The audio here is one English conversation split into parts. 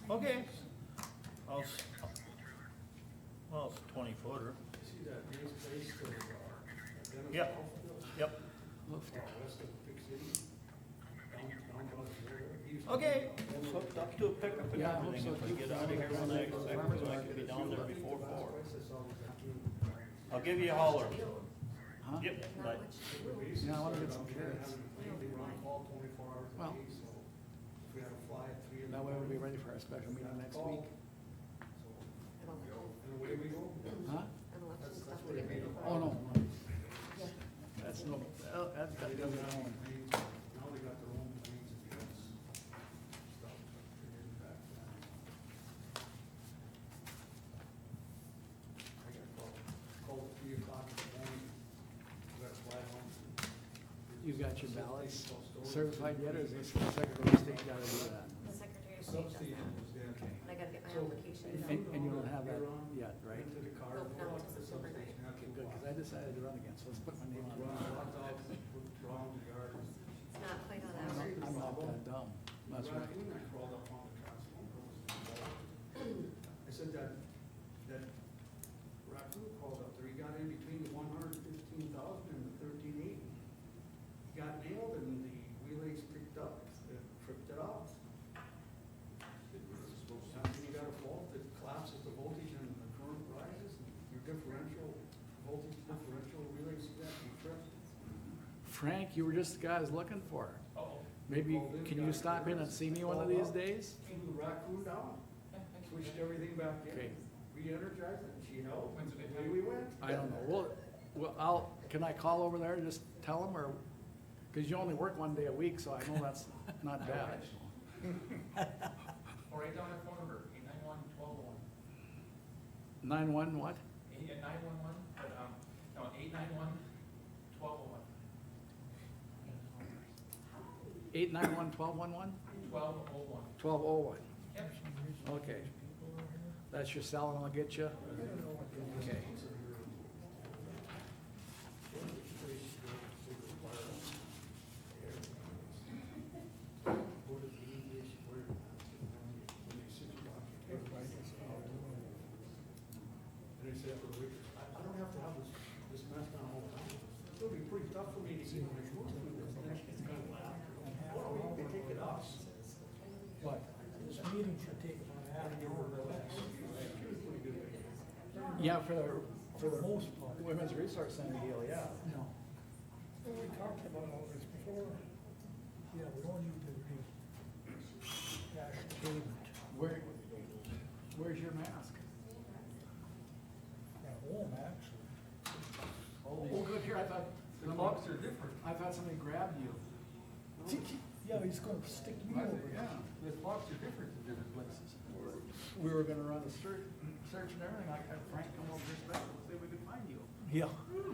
Okay. I'll, s- well, it's a 20-footer. See that nice place to, Dennis Yep. Hospital? Yep. West of Big City. Downtown there. He used to Okay, be- it's hooked up to a pickup and Yeah, I hope everything. so, If I too. get out of here when I expect to, I can be down there before 4. I'll give you a holler. Huh? Yep, bye. Yeah, I wanna get some carrots. They run all 24 hours Well. a day, so if we had a fly at 3 in the That way we'll be morning, ready for our special meeting next week. and away we go. Huh? That's what it made. Oh, no. That's no, that doesn't happen. Now they got their own planes and jets, stuff. They're back down. I got called at 3 o'clock in the morning. We got to fly home. You got your ballots certified yet, or is this the Secretary of State gotta do that? The Secretary of State does Substation that. was dead. Okay. And I gotta get my So- application And done. you don't have that yet, right? Went to the car, Nope, not pulled up until to the September substation, had to Okay, good, cause I decided to run again, so let's put my name on Run, it. walked out, looked around the yard. It's not quite how that I'm works. not that dumb, that's right. Raccoon, I crawled up on the transformer. I said that raccoon crawled up there, he got in between the 115,000 and the 1380. He got nailed and the relays picked up, it tripped it off. Something you got a fault, it collapses the voltage and the current rises, and your differential, voltage differential relays, that you tripped. Frank, you were just the guy I was looking for. Maybe, can you stop in and see me one of these days? Threw the raccoon down, switched everything back Okay. in, re-energized it, and she held, away we went. I don't know, well, can I call over there and just tell them, or, cause you only work one day a week, so I know that's not bad. Or write down our phone number, 891-1201. 9-1 what? 911, but, no, 891-1201. 891-1211? 1201. 1201, Yep. okay. That's your cell and I'll get you? Okay. And I said, I don't have to have this mess down all the time. It'll be pretty tough for me to see when I move through this, and then she's kind of laughing. Well, we can take it off. What? This meeting should take about half an hour or less. She was pretty good. Yeah, for For the the most part. Women's Resource Center deal, yeah. No. Well, we talked about all this before. Yeah, we don't need to rehash the pavement Where's your mask? at home, actually. Oh, good, here, I thought. The clocks are different. I thought somebody grabbed you. Yeah, he's gonna stick me over. Yeah. The clocks are different in different places. We were gonna run a search and everything, I had Frank come over here special, see if we could find you. Yeah. We were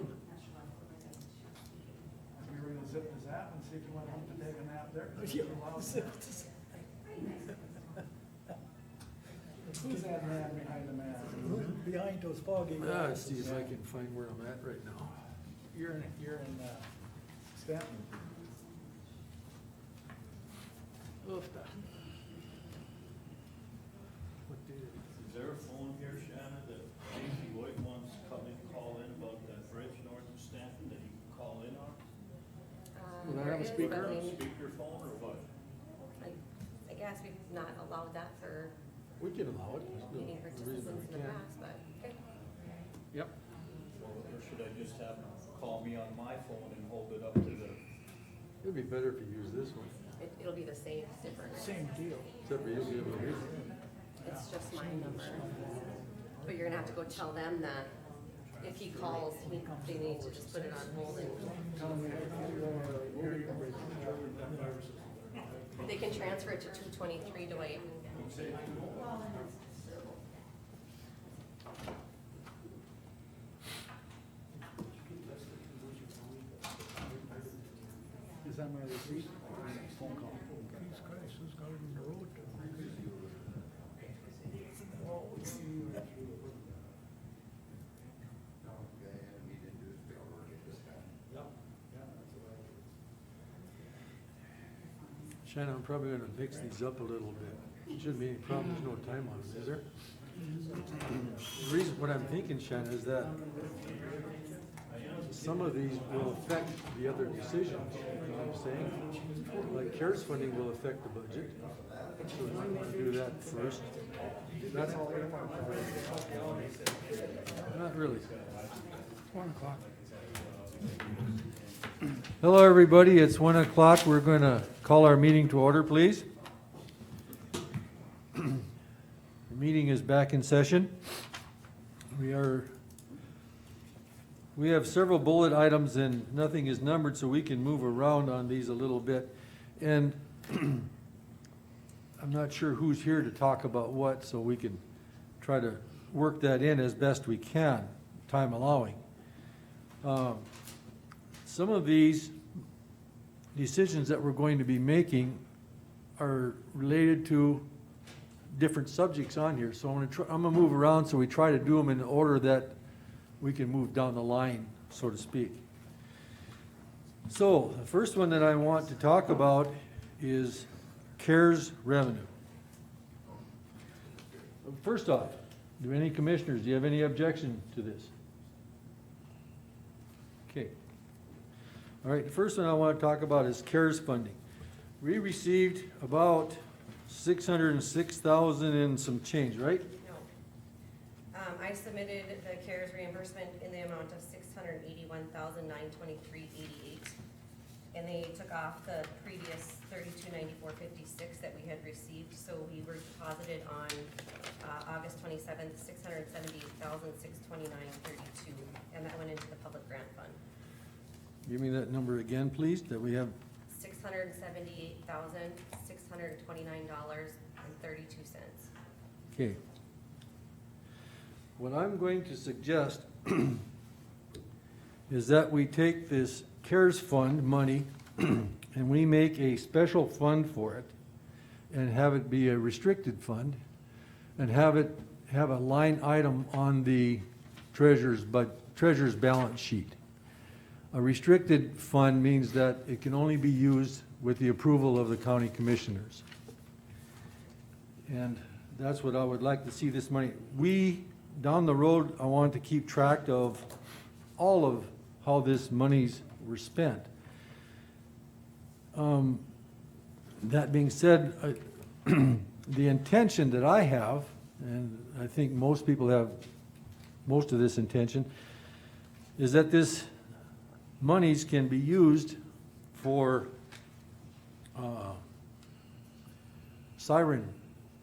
gonna zip the zap and see if you went home to take a nap there. 'cause it's a loud nap. Who's that man behind the mask? Behind those foggy glasses. See if I can find where I'm at right now. You're in Stanton. Oofda. What did it? Is there a phone here, Shannon, that Casey White wants to come in, call in about that bridge north of Stanton that he can call in on? Will I There have a is, speaker? but I mean, Speaker phone or what? I guess we've not allowed that for We can allow it. There's no meeting reason participants we in the can't. past, but, okay. Yep. Or should I just have him call me on my phone and hold it up to the, It'd be better if you use this one, It'll be the same, different. Same deal. except for you'll be able to read it. It's just my number. But you're gonna have to go tell them that if he calls, they need to just put it on hold and they can transfer it to 223 Dwight. Is that my receipt? Phone call. Jesus Christ, who's got it in the road? Shannon, I'm probably gonna mix these up a little bit. Shouldn't be any problem, there's no time on it, is there? The reason, what I'm thinking, Shannon, is that some of these will affect the other decisions, you know what I'm saying? Like CARES funding will affect the budget, so we might wanna do that first. That's all. Not really. 1 o'clock. Hello, everybody. It's 1 o'clock. We're going to call our meeting to order, please. The meeting is back in session. We have several bullet items and nothing is numbered, so we can move around on these a little bit. And I'm not sure who's here to talk about what, so we can try to work that in as best we can, time allowing. Some of these decisions that we're going to be making are related to different subjects on here. So I'm gonna move around so we try to do them in the order that we can move down the line, so to speak. So the first one that I want to talk about is CARES revenue. First off, do any commissioners, do you have any objection to this? Okay. All right, the first one I want to talk about is CARES funding. We received about 606,000 and some change, right? No. I submitted the CARES reimbursement in the amount of $681,923.88. And they took off the previous $3294.56 that we had received, so we were deposited on August 27th, $678,629.32, and that went into the public grant fund. Give me that number again, please, that we have. $678,629.32. Okay. What I'm going to suggest is that we take this CARES fund money and we make a special fund for it and have it be a restricted fund and have a line item on the treasurer's balance sheet. A restricted fund means that it can only be used with the approval of the county commissioners. And that's what I would like to see this money. Down the road, I want to keep track of all of how this monies were spent. That being said, the intention that I have, and I think most people have most of this intention, is that this monies can be used for siren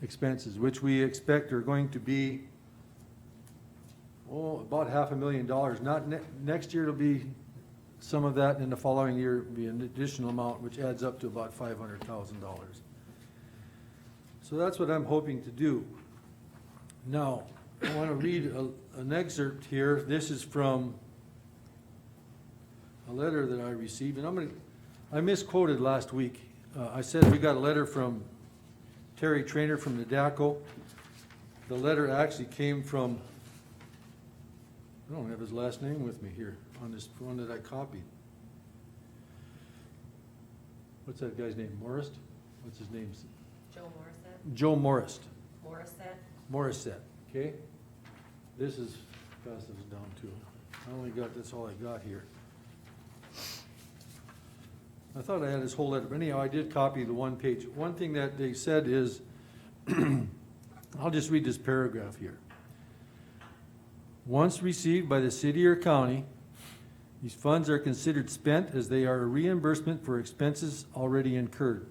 expenses, which we expect are going to be about $500,000. Not next year, it'll be some of that, and the following year it'll be an additional amount, which adds up to about $500,000. So that's what I'm hoping to do. Now, I want to read an excerpt here. This is from a letter that I received, and I misquoted last week. I said we got a letter from Terry Trainer from the DACO. The letter actually came from, I don't have his last name with me here on this one that I copied. What's that guy's name? Morrist? What's his name? Joe Morissette? Joe Morrist. Morissette? Morissette, okay? This is, pass this down too. That's all I got here. I thought I had his whole letter, but anyhow, I did copy the one page. One thing that they said is, I'll just read this paragraph here. Once received by the city or county, these funds are considered spent as they are a reimbursement for expenses already incurred.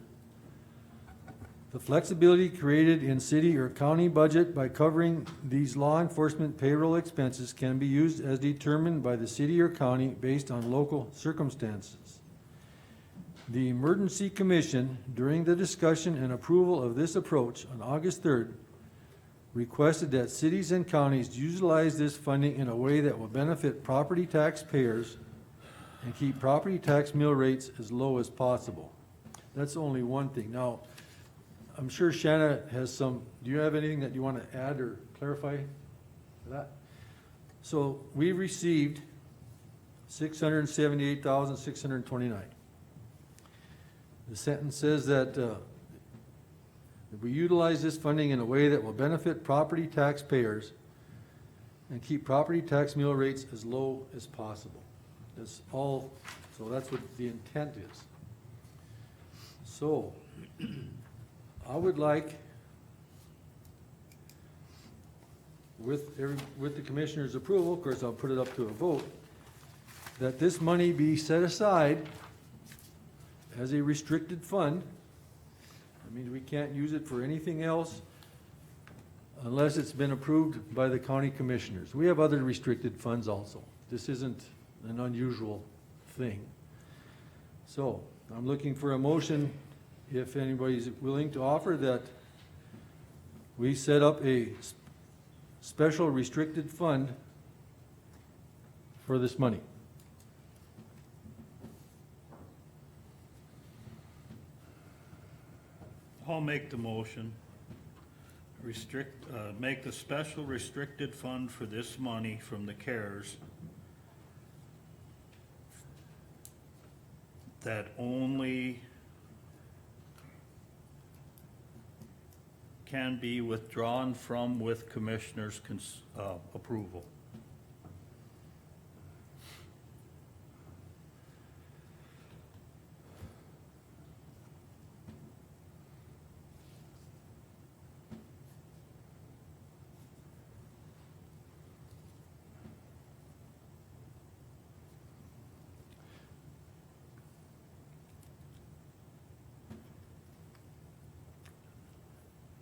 The flexibility created in city or county budget by covering these law enforcement payroll expenses can be used as determined by the city or county based on local circumstances. The Emergency Commission, during the discussion and approval of this approach on August 3rd, requested that cities and counties utilize this funding in a way that will benefit property tax payers and keep property tax mill rates as low as possible. That's only one thing. Now, I'm sure Shanna has some, do you have anything that you want to add or clarify for that? So we received $678,629. The sentence says that If we utilize this funding in a way that will benefit property taxpayers and keep property tax mill rates as low as possible. That's all, so that's what the intent is. So, I would like, with the commissioner's approval, of course, I'll put it up to a vote, that this money be set aside as a restricted fund. I mean, we can't use it for anything else unless it's been approved by the county commissioners. We have other restricted funds also. This isn't an unusual thing. So, I'm looking for a motion, if anybody's willing to offer, that we set up a special restricted fund for this money. I'll make the motion. Make the special restricted fund for this money from the CARES that only can be withdrawn from with commissioners' approval.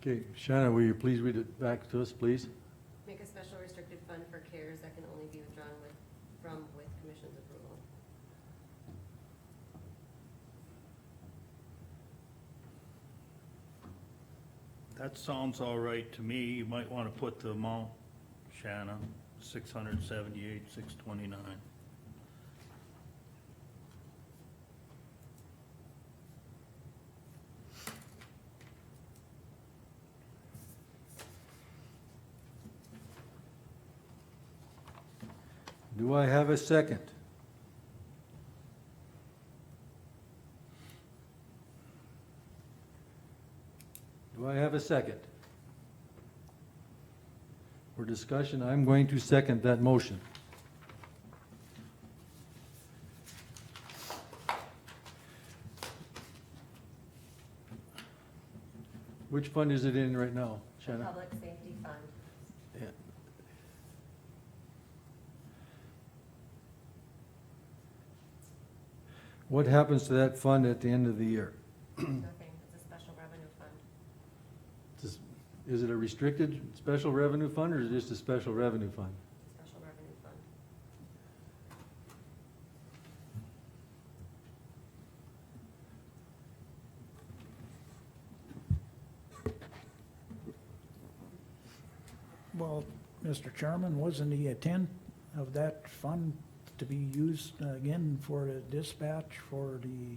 Okay, Shanna, will you please read it back to us, please? Make a special restricted fund for CARES that can only be withdrawn with commission's approval. That sounds all right to me. You might want to put the amount, Shanna, 678, 629. Do I have a second? Do I have a second? For discussion, I'm going to second that motion. Which fund is it in right now, The Shanna? Public Safety Fund. Yeah. What happens to that fund at the end of the year? Nothing, it's a special revenue fund. Is it a restricted special revenue fund, or is it just a special revenue fund? Special revenue fund. Well, Mr. Chairman, wasn't the intent of that fund to be used again for the dispatch for the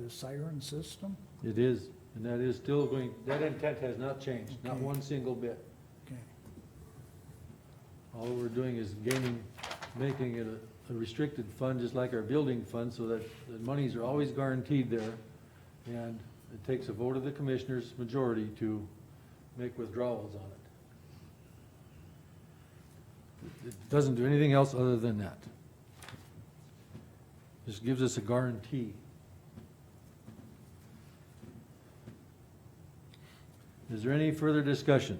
siren system? It is, and that is still going, that intent has not changed, not Okay. one single bit. Okay. All we're doing is making it a restricted fund, just like our building fund, so that the monies are always guaranteed there. And it takes a vote of the commissioners' majority to make withdrawals on it. It doesn't do anything else other than that. Just gives us a guarantee. Is there any further discussion?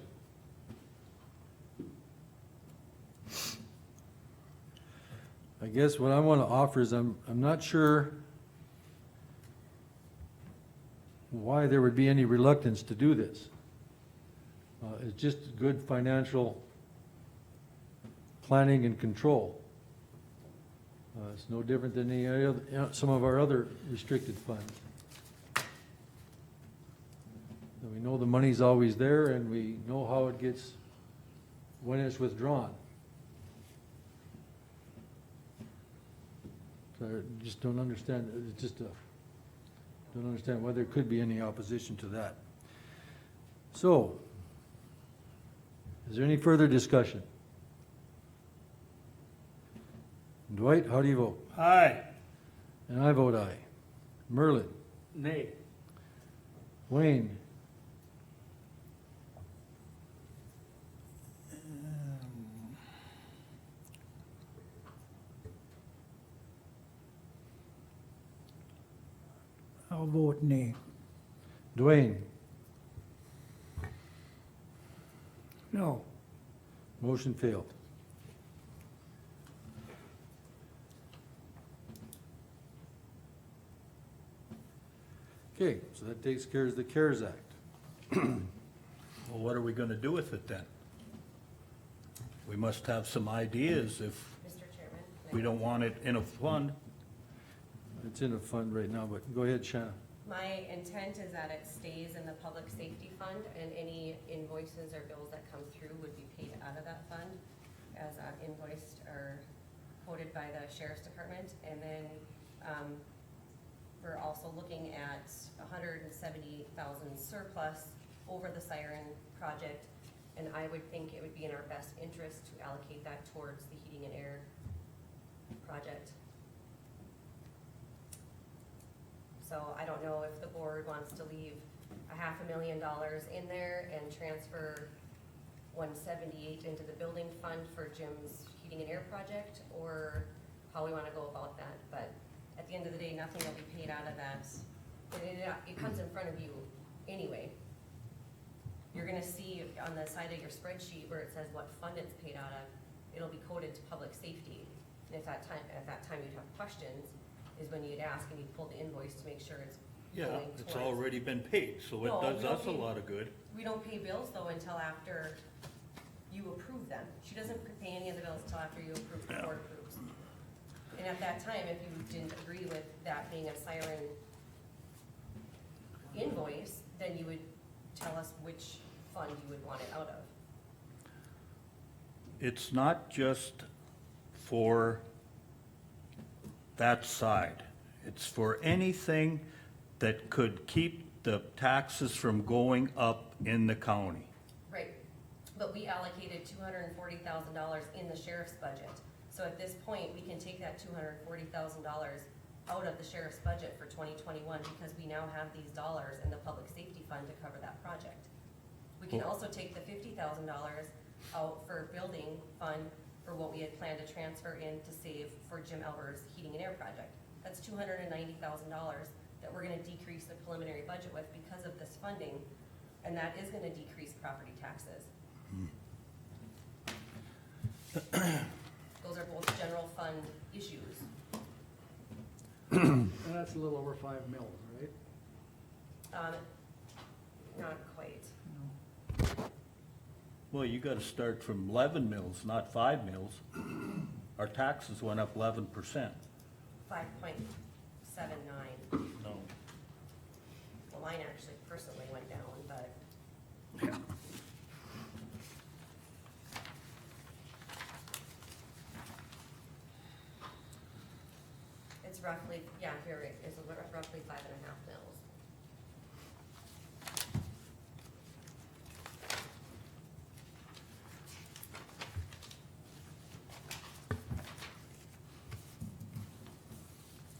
I guess what I want to offer is I'm not sure why there would be any reluctance to do this. It's just good financial planning and control. It's no different than any other, some of our other restricted funds. And we know the money's always there, and we know how it gets, when it's withdrawn. So I just don't understand, it's just don't understand why there could be any opposition to that. So, is there any further discussion? Dwight, how do you vote? Aye. And I vote aye. Merlin? Nay. Wayne? I'll vote nay. Dwayne, No. motion failed. Okay, so that takes care of the CARES Act. Well, what are we gonna do with it then? We must have some ideas if Mr. Chairman? we don't want it in a fund. It's in a fund right now, but go ahead, Shanna. My intent is that it stays in the public safety fund, and any invoices or bills that come through would be paid out of that fund as invoiced or quoted by the sheriff's department. And then, we're also looking at $170,000 surplus over the siren project. And I would think it would be in our best interest to allocate that towards the heating and air project. So I don't know if the board wants to leave $500,000 in there and transfer 178 into the building fund for Jim's heating and air project, or how we wanna go about that. But at the end of the day, nothing will be paid out of that. It comes in front of you anyway. You're gonna see on the side of your spreadsheet where it says what fund it's paid out of, it'll be coded to public safety. And at that time you'd have questions, is when you'd ask and you'd pull the invoice to make sure it's Yeah, going it's towards. already been paid, so it No, does we don't us a pay- lot of good. We don't pay bills though until after you approve them. She doesn't pay any of the bills until after you approve, the Yeah. board approves. And at that time, if you didn't agree with that being a siren invoice, then you would tell us which fund you would want it out of. It's not just for that side. It's for anything that could keep the taxes from going up in the county. Right, but we allocated $240,000 in the sheriff's budget. So at this point, we can take that $240,000 out of the sheriff's budget for 2021 because we now have these dollars in the public safety fund to cover that project. We can also take the $50,000 out for building fund for what we had planned to transfer in to save for Jim Elber's heating and air project. That's $290,000 that we're gonna decrease the preliminary budget with because of this funding, and that is gonna decrease property taxes. Those are both general fund issues. And that's a little over 5 mils, right? Not quite. Well, you gotta start from 11 mills, not 5 mills. Our taxes went up 11%. 5.79. No. Well, mine actually personally went down, but Yeah. it's roughly, yeah, here it is, roughly 5.5 mils.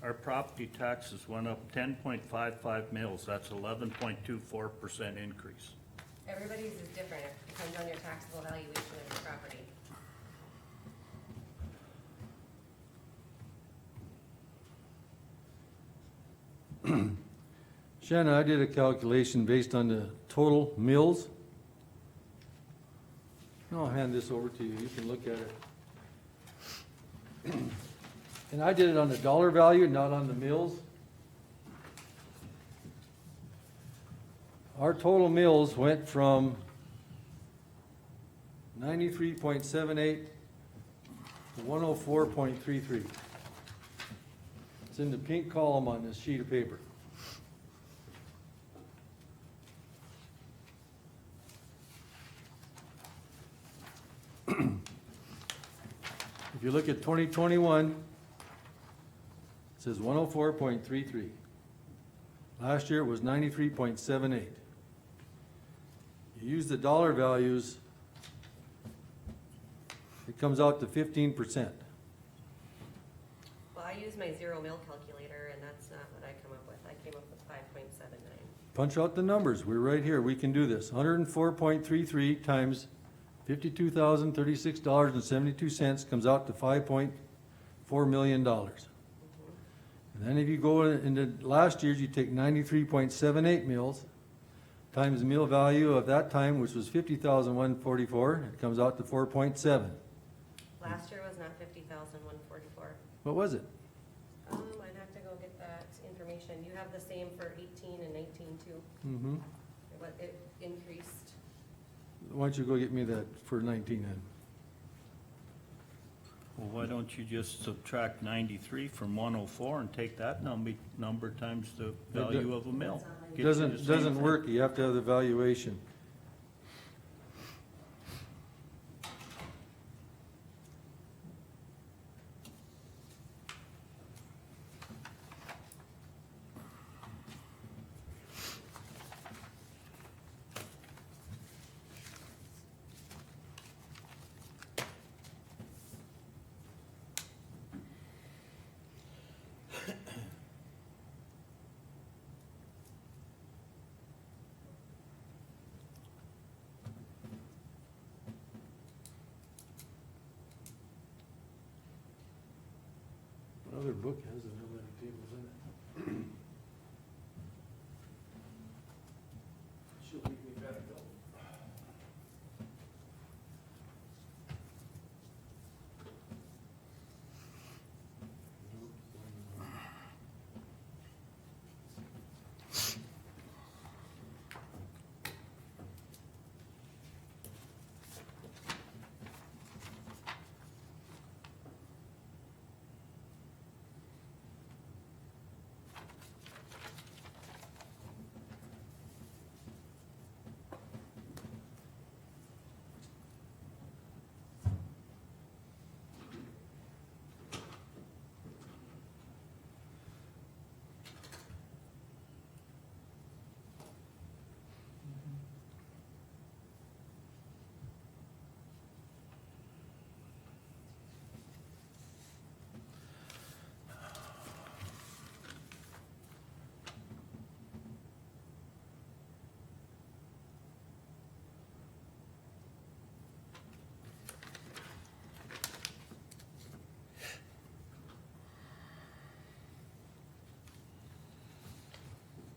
Our property taxes went up 10.55 mils. That's 11.24% increase. Everybody's is different. It depends on your taxable valuation of your property. Shanna, I did a calculation based on the total mills. I'll hand this over to you, you can look at it. And I did it on the dollar value, not on the mills. Our total mills went from 93.78 to 104.33. It's in the pink column on this sheet of paper. If you look at 2021, it says 104.33. Last year it was 93.78. You use the dollar values, it comes out to 15%. Well, I use my zero mil calculator, and that's not what I come up with. I came up with 5.79. Punch out the numbers, we're right here, we can do this. 104.33 times $52,036.72 comes out to $5.4 million. And then if you go into last year's, you take 93.78 mills, times the mill value of that time, which was 50,144, it comes out to 4.7. Last year was not 50,144. What was it? I'd have to go get that information. You have the same for 18 and 19 too. Mm-hmm. It increased. Why don't you go get me that for 19 then? Well, why don't you just subtract 93 from 104 and take that number times the value of a mill? Gets you the same Doesn't thing. work, you have to have the valuation. What other book has the mill levy tables in it? She'll leave me better, Bill.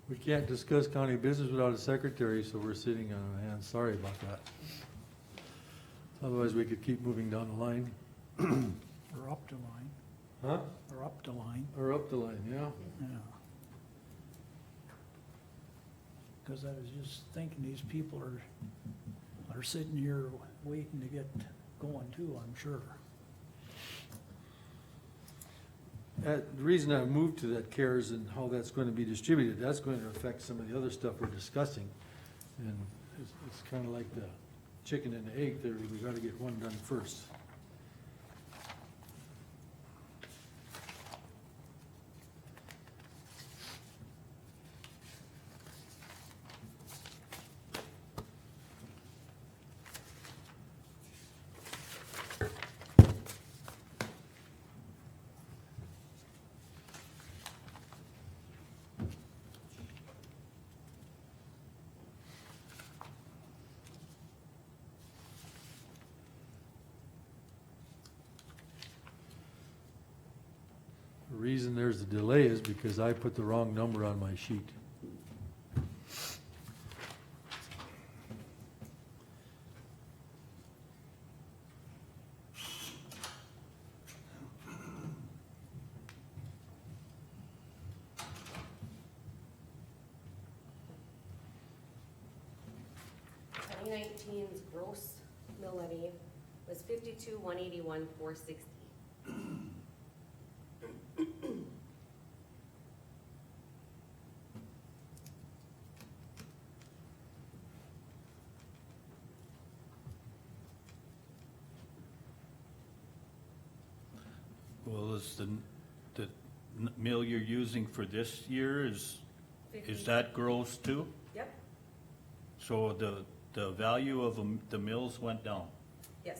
We can't discuss county business without a secretary, so we're sitting on our hands. Sorry about that. Otherwise, we could keep moving down the line. Or up the line, Huh? or up the line, Or up the line, yeah. yeah. Cause I was just thinking, these people are sitting here waiting to get going too, I'm sure. The reason I moved to that CARES and how that's going to be distributed, that's going to affect some of the other stuff we're discussing. And it's kind of like the chicken and the egg theory, we gotta get one done first. The reason there's a delay is because I put the wrong number on my sheet. Twenty 19's gross mill levy was 52,181,460. Well, is the mill you're using for this year, is that gross too? Yep, So the value of the mills went down? yes.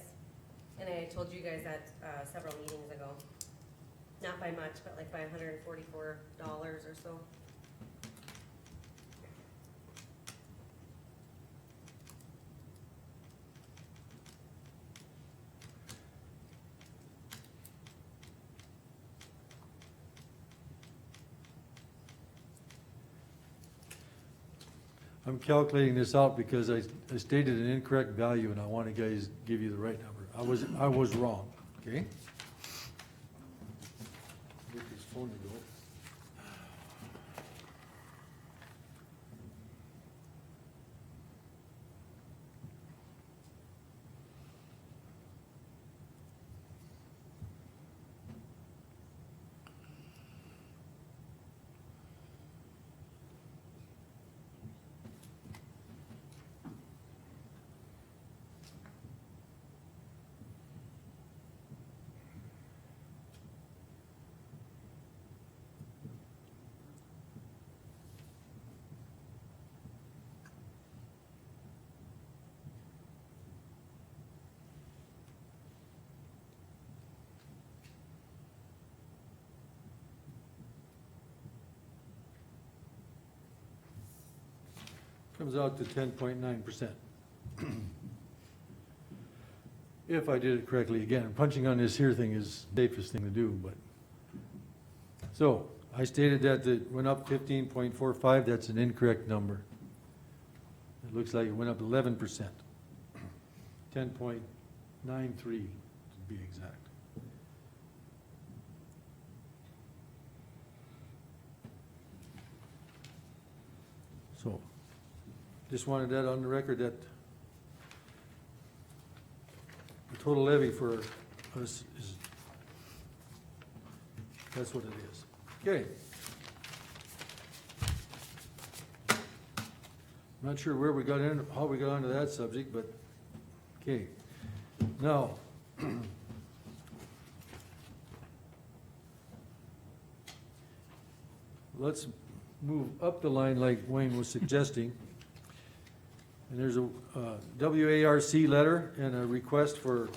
And I told you guys that several meetings ago. Not by much, but like by $144 or so. I'm calculating this out because I stated an incorrect value and I want to guys give you the right number. I was wrong, okay? Get this phone to go. Comes out to 10.9%. If I did it correctly, again, punching on this here thing is the safest thing to do, but. So, I stated that it went up 15.45, that's an incorrect number. It looks like it went up 11%. 10.93 to be exact. So, just wanted that on the record that the total levy for us is, that's what it is. Okay. I'm not sure where we got in, how we got onto that subject, but, okay. Now, let's move up the line like Wayne was suggesting. And there's a WARC letter and a request for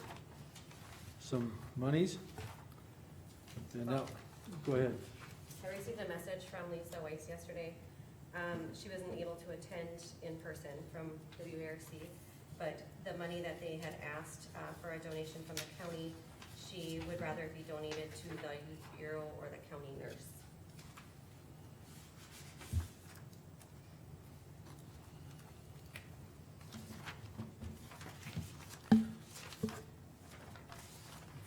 some monies. And now, go ahead. I received a message from Lisa Weiss yesterday. She wasn't able to attend in person from WARC, but the money that they had asked for a donation from the county, she would rather it be donated to the Youth Bureau or the county nurse.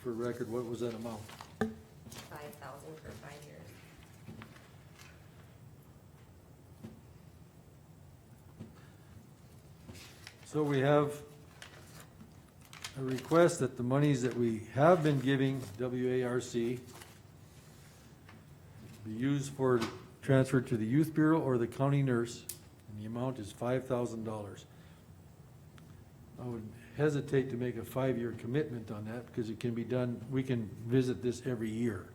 For record, what was that amount? 5,000 for 5 years. So we have a request that the monies that we have been giving WARC be used for transfer to the Youth Bureau or the county nurse, and the amount is $5,000. I would hesitate to make a 5-year commitment on that because it can be done, we can visit this every year.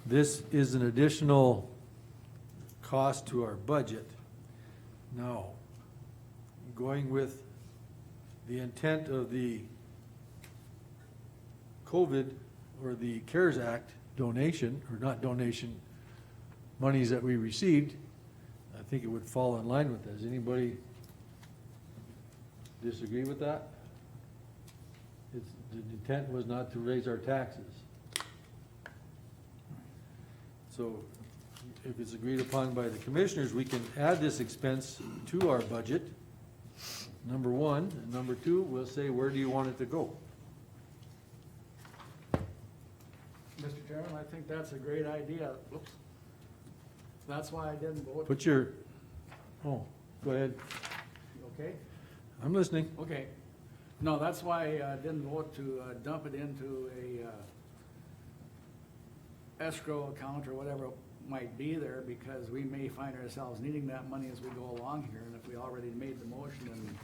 This is an additional cost to our budget. Now, going with the intent of the COVID or the CARES Act donation, or not donation, monies that we received, I think it would fall in line with that. Does anybody disagree with that? The intent was not to raise our taxes. So if it's agreed upon by the commissioners, we can add this expense to our budget, number one. And number two, we'll say, where do you want it to go? Mr. Chairman, I think that's a great idea. Whoops. That's why I didn't vote. Put your, oh, go ahead. Okay? I'm listening. Okay. No, that's why I didn't vote to dump it into a escrow account or whatever might be there, because we may find ourselves needing that money as we go along here. And if we already made the motion and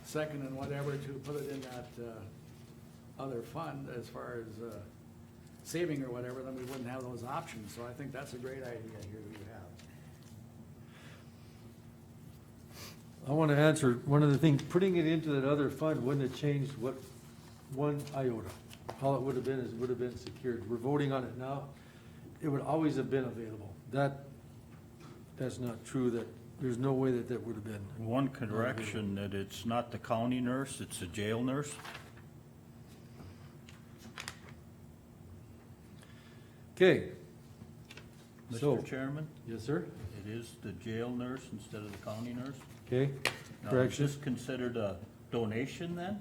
second and whatever to put it in that other fund as far as saving or whatever, then we wouldn't have those options. So I think that's a great idea here you have. I want to answer one of the things, putting it into that other fund wouldn't have changed what, one iota. All it would have been is it would have been secured. We're voting on it now. It would always have been available. That's not true. That there's no way that that would have been. One correction, that it's not the county nurse, it's a jail nurse. Okay. So, Mr. Chairman, yes, sir? it is the jail nurse instead of the county nurse. Okay, Now, is correction. this considered a donation then?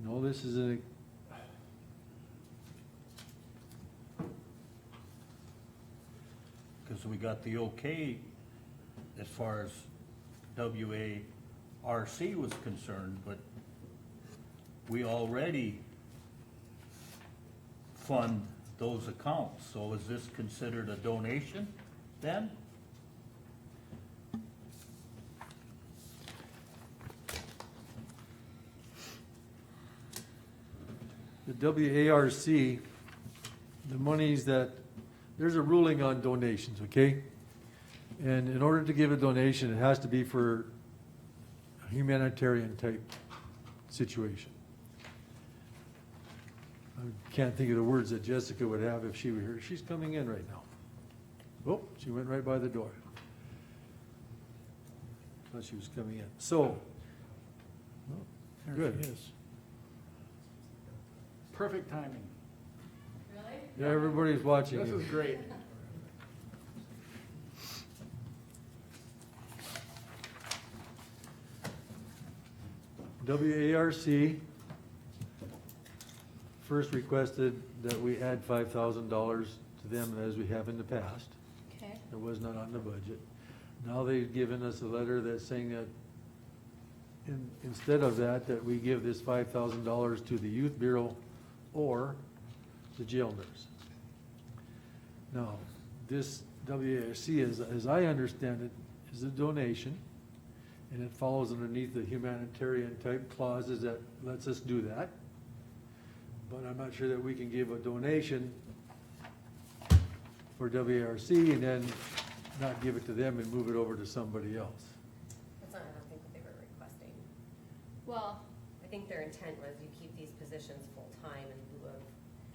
No, this is a, Because we got the okay as far as WARC was concerned, but we already fund those accounts, so is this considered a donation then? the WARC, the monies that, there's a ruling on donations, okay? And in order to give a donation, it has to be for a humanitarian type situation. I can't think of the words that Jessica would have if she were here. She's coming in right now. Oh, she went right by the door. Thought she was coming in. So, There Good. she is. Perfect timing. yeah, everybody's watching This you. is great. WARC first requested that we add $5,000 to them as we have in the past. Okay. It was not on the budget. Now they've given us a letter that's saying that instead of that, that we give this $5,000 to the youth bureau or the jail nurse. Now, this WARC, as I understand it, is a donation, and it falls underneath the humanitarian type clauses that lets us do that. But I'm not sure that we can give a donation for WARC and then not give it to them and move it over to somebody else. That's not, I don't think what they were requesting. Well, I think their intent was you keep these positions full-time in lieu of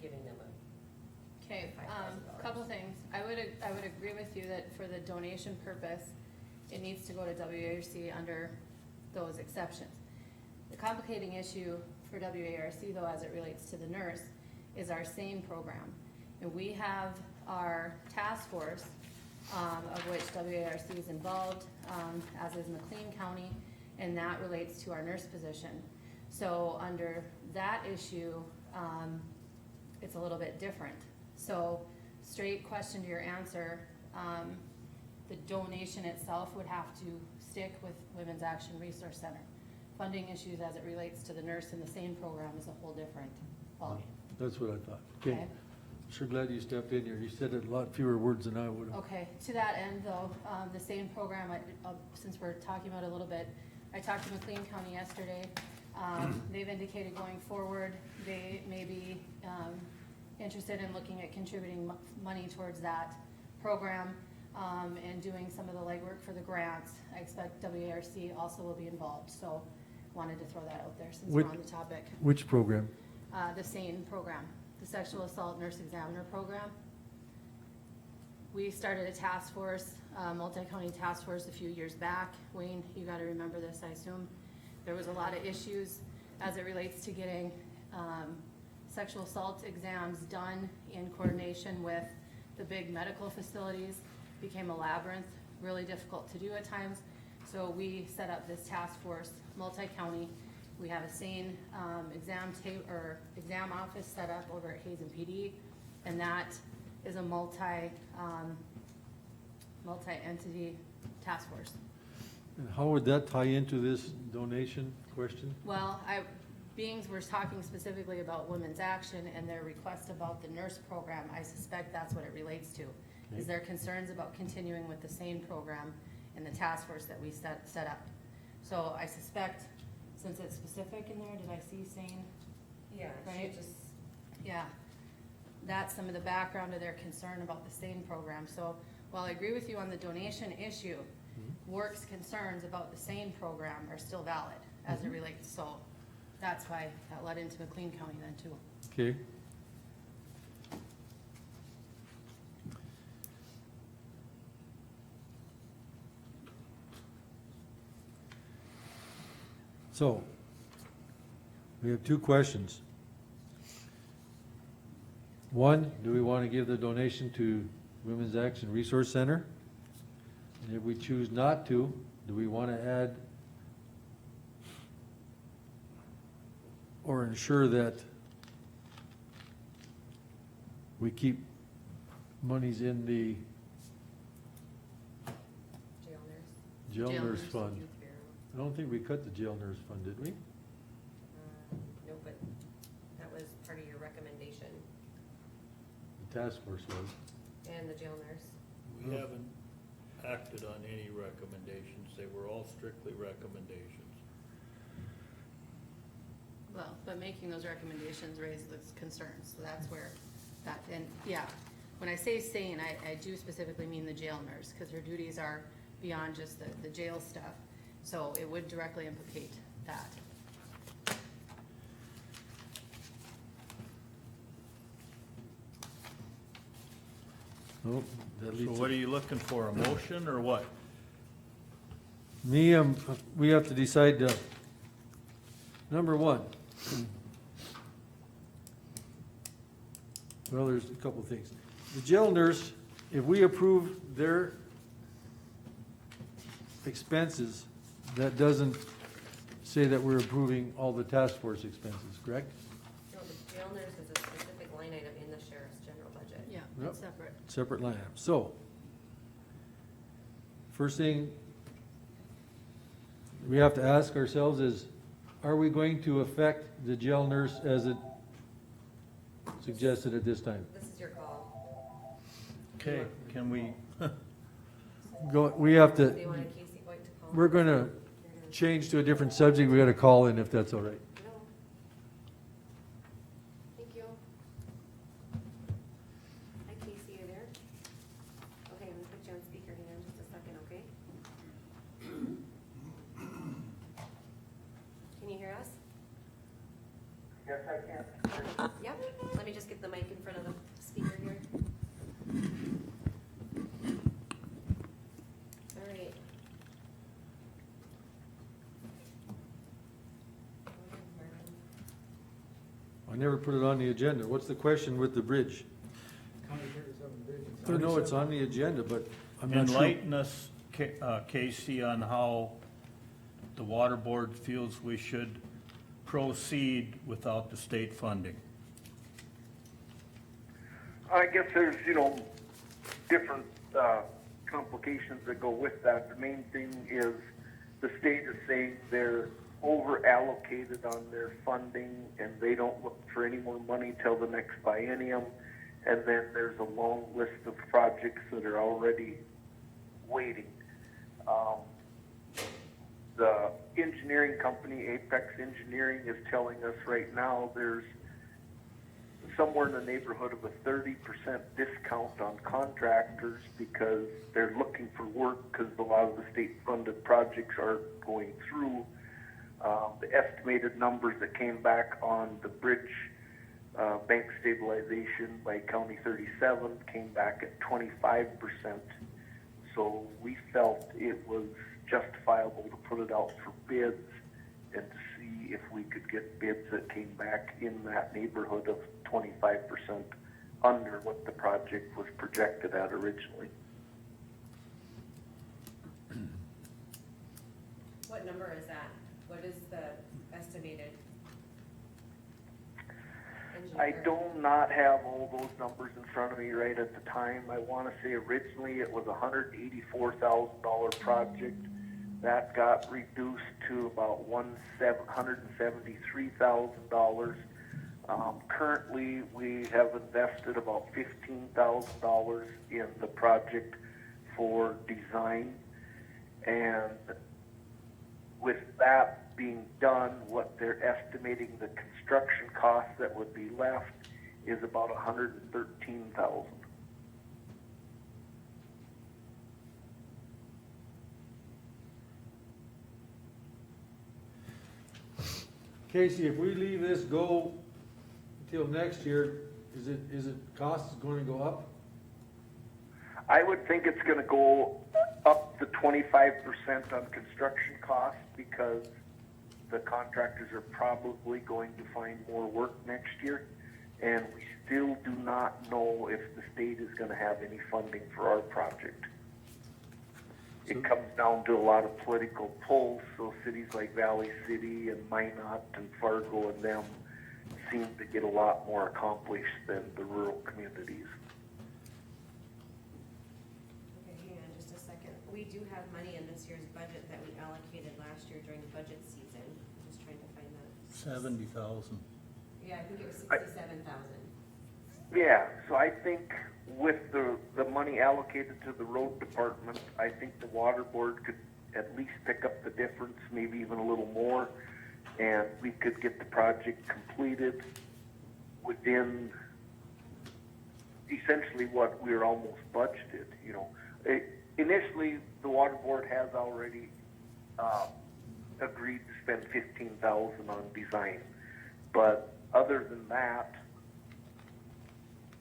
giving them a, okay, $5,000. couple things. I would agree with you that for the donation purpose, it needs to go to WARC under those exceptions. The complicating issue for WARC though, as it relates to the nurse, is our SANE program. And we have our task force, of which WARC is involved, as is McLean County, and that relates to our nurse position. So under that issue, it's a little bit different. So straight question to your answer, the donation itself would have to stick with Women's Action Resource Center. Funding issues as it relates to the nurse and the SANE program is a whole different ballgame. That's what I thought. Okay, Okay. sure glad you stepped in here. You said it a lot fewer words than I would have. Okay, to that end though, the SANE program, since we're talking about it a little bit, I talked to McLean County yesterday. They've indicated going forward, they may be interested in looking at contributing money towards that program, and doing some of the legwork for the grants. I expect WARC also will be involved, so wanted to throw that out there since we're on the topic. Which program? The SANE program, the Sexual Assault Nurse Examiner Program. We started a task force, multi-county task force a few years back. Wayne, you gotta remember this, I assume. There was a lot of issues as it relates to getting sexual assault exams done in coordination with the big medical facilities. Became a labyrinth, really difficult to do at times. So we set up this task force, multi-county. We have a SANE exam office set up over at Hazen PD, and that is a multi-entity task force. And how would that tie into this donation question? Well, we're talking specifically about Women's Action and their request about the nurse program. I suspect that's what it relates to. Is there concerns about continuing with the SANE program and the task force that we set up? So I suspect, since it's specific in there, did I see SANE? yeah, she Right. just, Yeah, that's some of the background of their concern about the SANE program. So while I agree with you on the donation issue, WARC's concerns about the SANE program are still valid as it relates. So that's why that led into McLean County then too. Okay. So, we have two questions. One, do we want to give the donation to Women's Action Resource Center? And if we choose not to, do we want to add or ensure that we keep monies in the Jail nurse. jail nurse fund? Youth Bureau. I don't think we cut the jail nurse fund, did we? No, but that was part of your recommendation, The task force was. and the jail nurse. We haven't acted on any recommendations. They were all strictly recommendations. Well, but making those recommendations raises concerns, so that's where that, and, yeah. When I say sane, I do specifically mean the jail nurse, cause her duties are beyond just the jail stuff. So it would directly implicate that. Nope, that So leads what to are you looking for, a motion or what? me, we have to decide, number one. Well, there's a couple things. The jail nurse, if we approve their expenses, that doesn't say that we're approving all the task force expenses, correct? No, the jail nurse is a specific line item in the sheriff's general budget. Yeah, Yep. it's separate. Separate line item. So, first thing we have to ask ourselves is, are we going to affect the jail nurse as it suggested at this time? This is your call. Okay, can we, We have Do to, you want Casey Boyd to call? we're gonna You're gonna- change to a different subject. We gotta call in if that's all right. No. Thank you. Hi Casey, you there? Okay, I'm gonna put you on speaker here in just a second, okay? Can you hear us? Yes, I can. Yep, let me just get the mic in front of the speaker here. All right. I never put it on the agenda. What's the question with the bridge? County 37 bridge. I know it's on the agenda, but I'm not sure. enlighten us, Casey, on how the water board feels we should proceed without the state funding? I guess there's, different complications that go with that. The main thing is the state is saying they're over allocated on their funding and they don't look for any more money till the next biennium. And then there's a long list of projects that are already waiting. The engineering company, Apex Engineering, is telling us right now there's somewhere in the neighborhood of a 30% discount on contractors because they're looking for work because a lot of the state-funded projects are going through. The estimated numbers that came back on the bridge bank stabilization by County 37 came back at 25%. So we felt it was justifiable to put it out for bids and to see if we could get bids that came back in that neighborhood of 25% under what the project was projected at originally. What number is that? What is the estimated? I do not have all those numbers in front of me right at the time. I want to say originally it was a $184,000 project. That got reduced to about $173,000. Currently, we have invested about $15,000 in the project for design. And with that being done, what they're estimating the construction cost that would be left is about $113,000. Casey, if we leave this go until next year, is it cost is going to go up? I would think it's going to go up to 25% on construction costs because the contractors are probably going to find more work next year, and we still do not know if the state is gonna have any funding for our project. It comes down to a lot of political pulls, so cities like Valley City and Minot and Fargo and them seem to get a lot more accomplished than the rural communities. Okay, hang on just a second. We do have money in this year's budget that we allocated last year during budget season. I'm just trying to find that. 70,000. Yeah, I think it was 67,000. Yeah, so I think with the money allocated to the road department, I think the water board could at least pick up the difference, maybe even a little more, and we could get the project completed within essentially what we're almost budgeted, you know. Initially, the water board has already agreed to spend $15,000 on design, but other than that,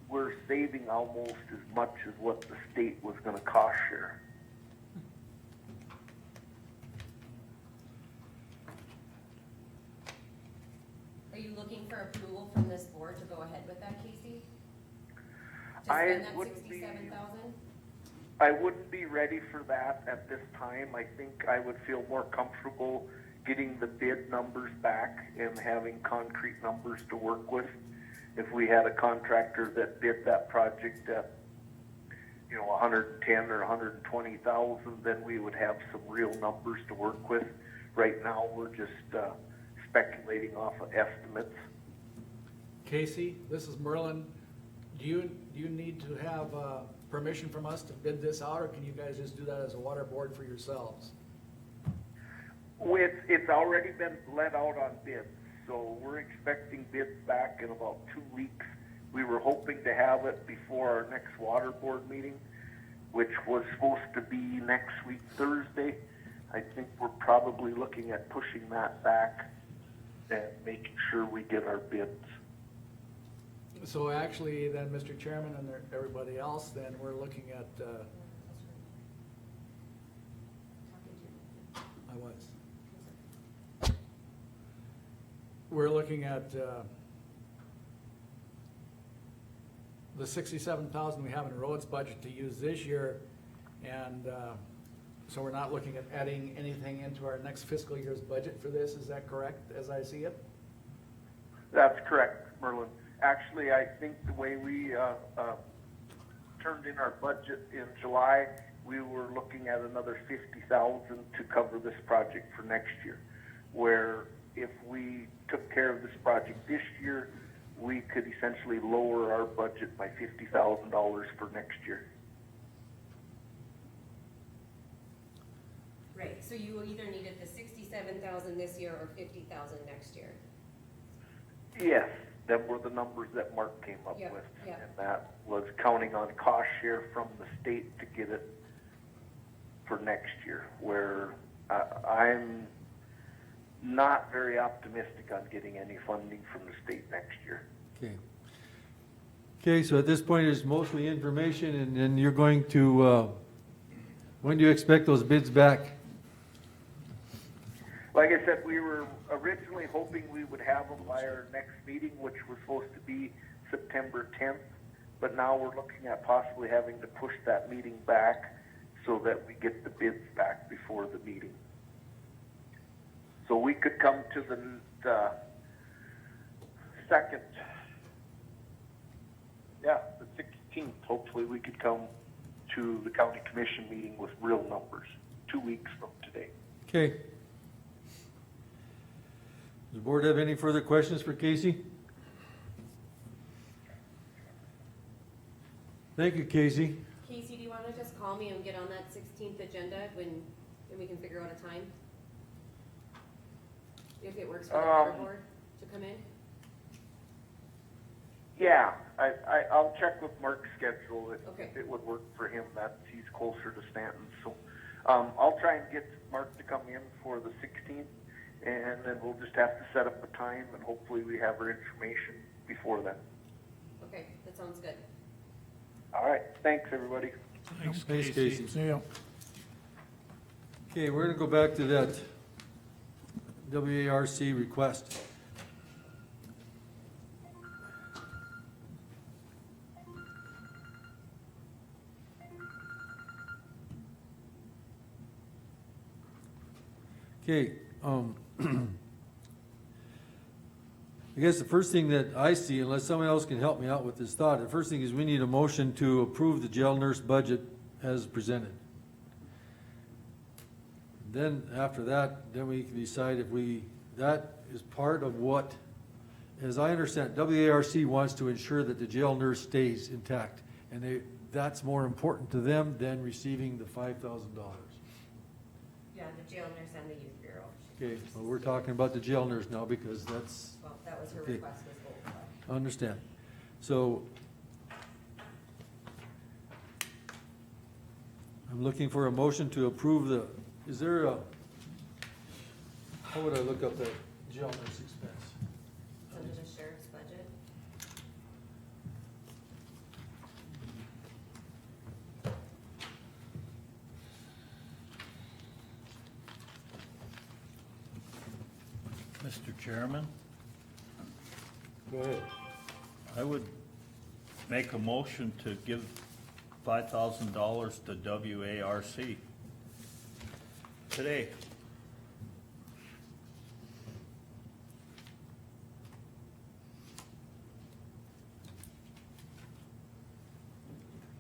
we're saving almost as much as what the state was going to cost share. Are you looking for approval from this board to go ahead with that, Casey? To I spend that wouldn't be- 67,000? I wouldn't be ready for that at this time. I think I would feel more comfortable getting the bid numbers back and having concrete numbers to work with. If we had a contractor that bid that project at, you know, 110 or 120,000, then we would have some real numbers to work with. Right now, we're just speculating off of estimates. Casey, this is Merlin. Do you need to have permission from us to bid this out, or can you guys just do that as a water board for yourselves? It's already been let out on bids, so we're expecting bids back in about 2 weeks. We were hoping to have it before our next water board meeting, which was supposed to be next week, Thursday. I think we're probably looking at pushing that back and making sure we get our bids. So actually, then, Mr. Chairman and everybody else, then we're looking at, I was. We're looking at, the 67,000 we have in roads budget to use this year, and, so we're not looking at adding anything into our next fiscal year's budget for this, is that correct, as I see it? That's correct, Merlin. Actually, I think the way we turned in our budget in July, we were looking at another 50,000 to cover this project for next year. Where if we took care of this project this year, we could essentially lower our budget by $50,000 for next year. Right, so you either needed the 67,000 this year or 50,000 next year. Yes, them were the numbers that Mark came up Yep, with. yep. And that was counting on cost share from the state to get it for next year, where I'm not very optimistic on getting any funding from the state next year. Okay. Okay, so at this point, it's mostly information, and then you're going to, when do you expect those bids back? Like I said, we were originally hoping we would have them by our next meeting, which was supposed to be September 10th, but now we're looking at possibly having to push that meeting back so that we get the bids back before the meeting. So we could come to the second, the 16th. Hopefully we could come to the county commission meeting with real numbers 2 weeks from today. Okay. Does the board have any further questions for Casey? Thank you, Casey. Casey, do you wanna just call me and get on that 16th agenda when we can figure out a time? If it works for the water board to come in? Yeah, I'll check with Mark's schedule Okay. if it would work for him. That he's closer to Stanton, so I'll try and get Mark to come in for the 16th, and then we'll just have to set up a time, and hopefully we have our information before then. Okay, that sounds good. All right, thanks everybody. Thanks, Thanks, Casey. Casey. See ya. Okay, we're gonna go back to that WARC request. Okay, I guess the first thing that I see, unless someone else can help me out with this thought, the first thing is we need a motion to approve the jail nurse budget as presented. Then after that, then we can decide if that is part of what, as I understand, WARC wants to ensure that the jail nurse stays intact. And that's more important to them than receiving the $5,000. Yeah, the jail nurse and the youth bureau. Okay, well, we're talking about the jail nurse now because that's, Well, that was her Okay. request was both, but. I understand. So I'm looking for a motion to approve is there how would I look up that jail nurse expense? Under the sheriff's budget. Mr. Chairman, Go ahead. I would make a motion to give $5,000 to WARC today.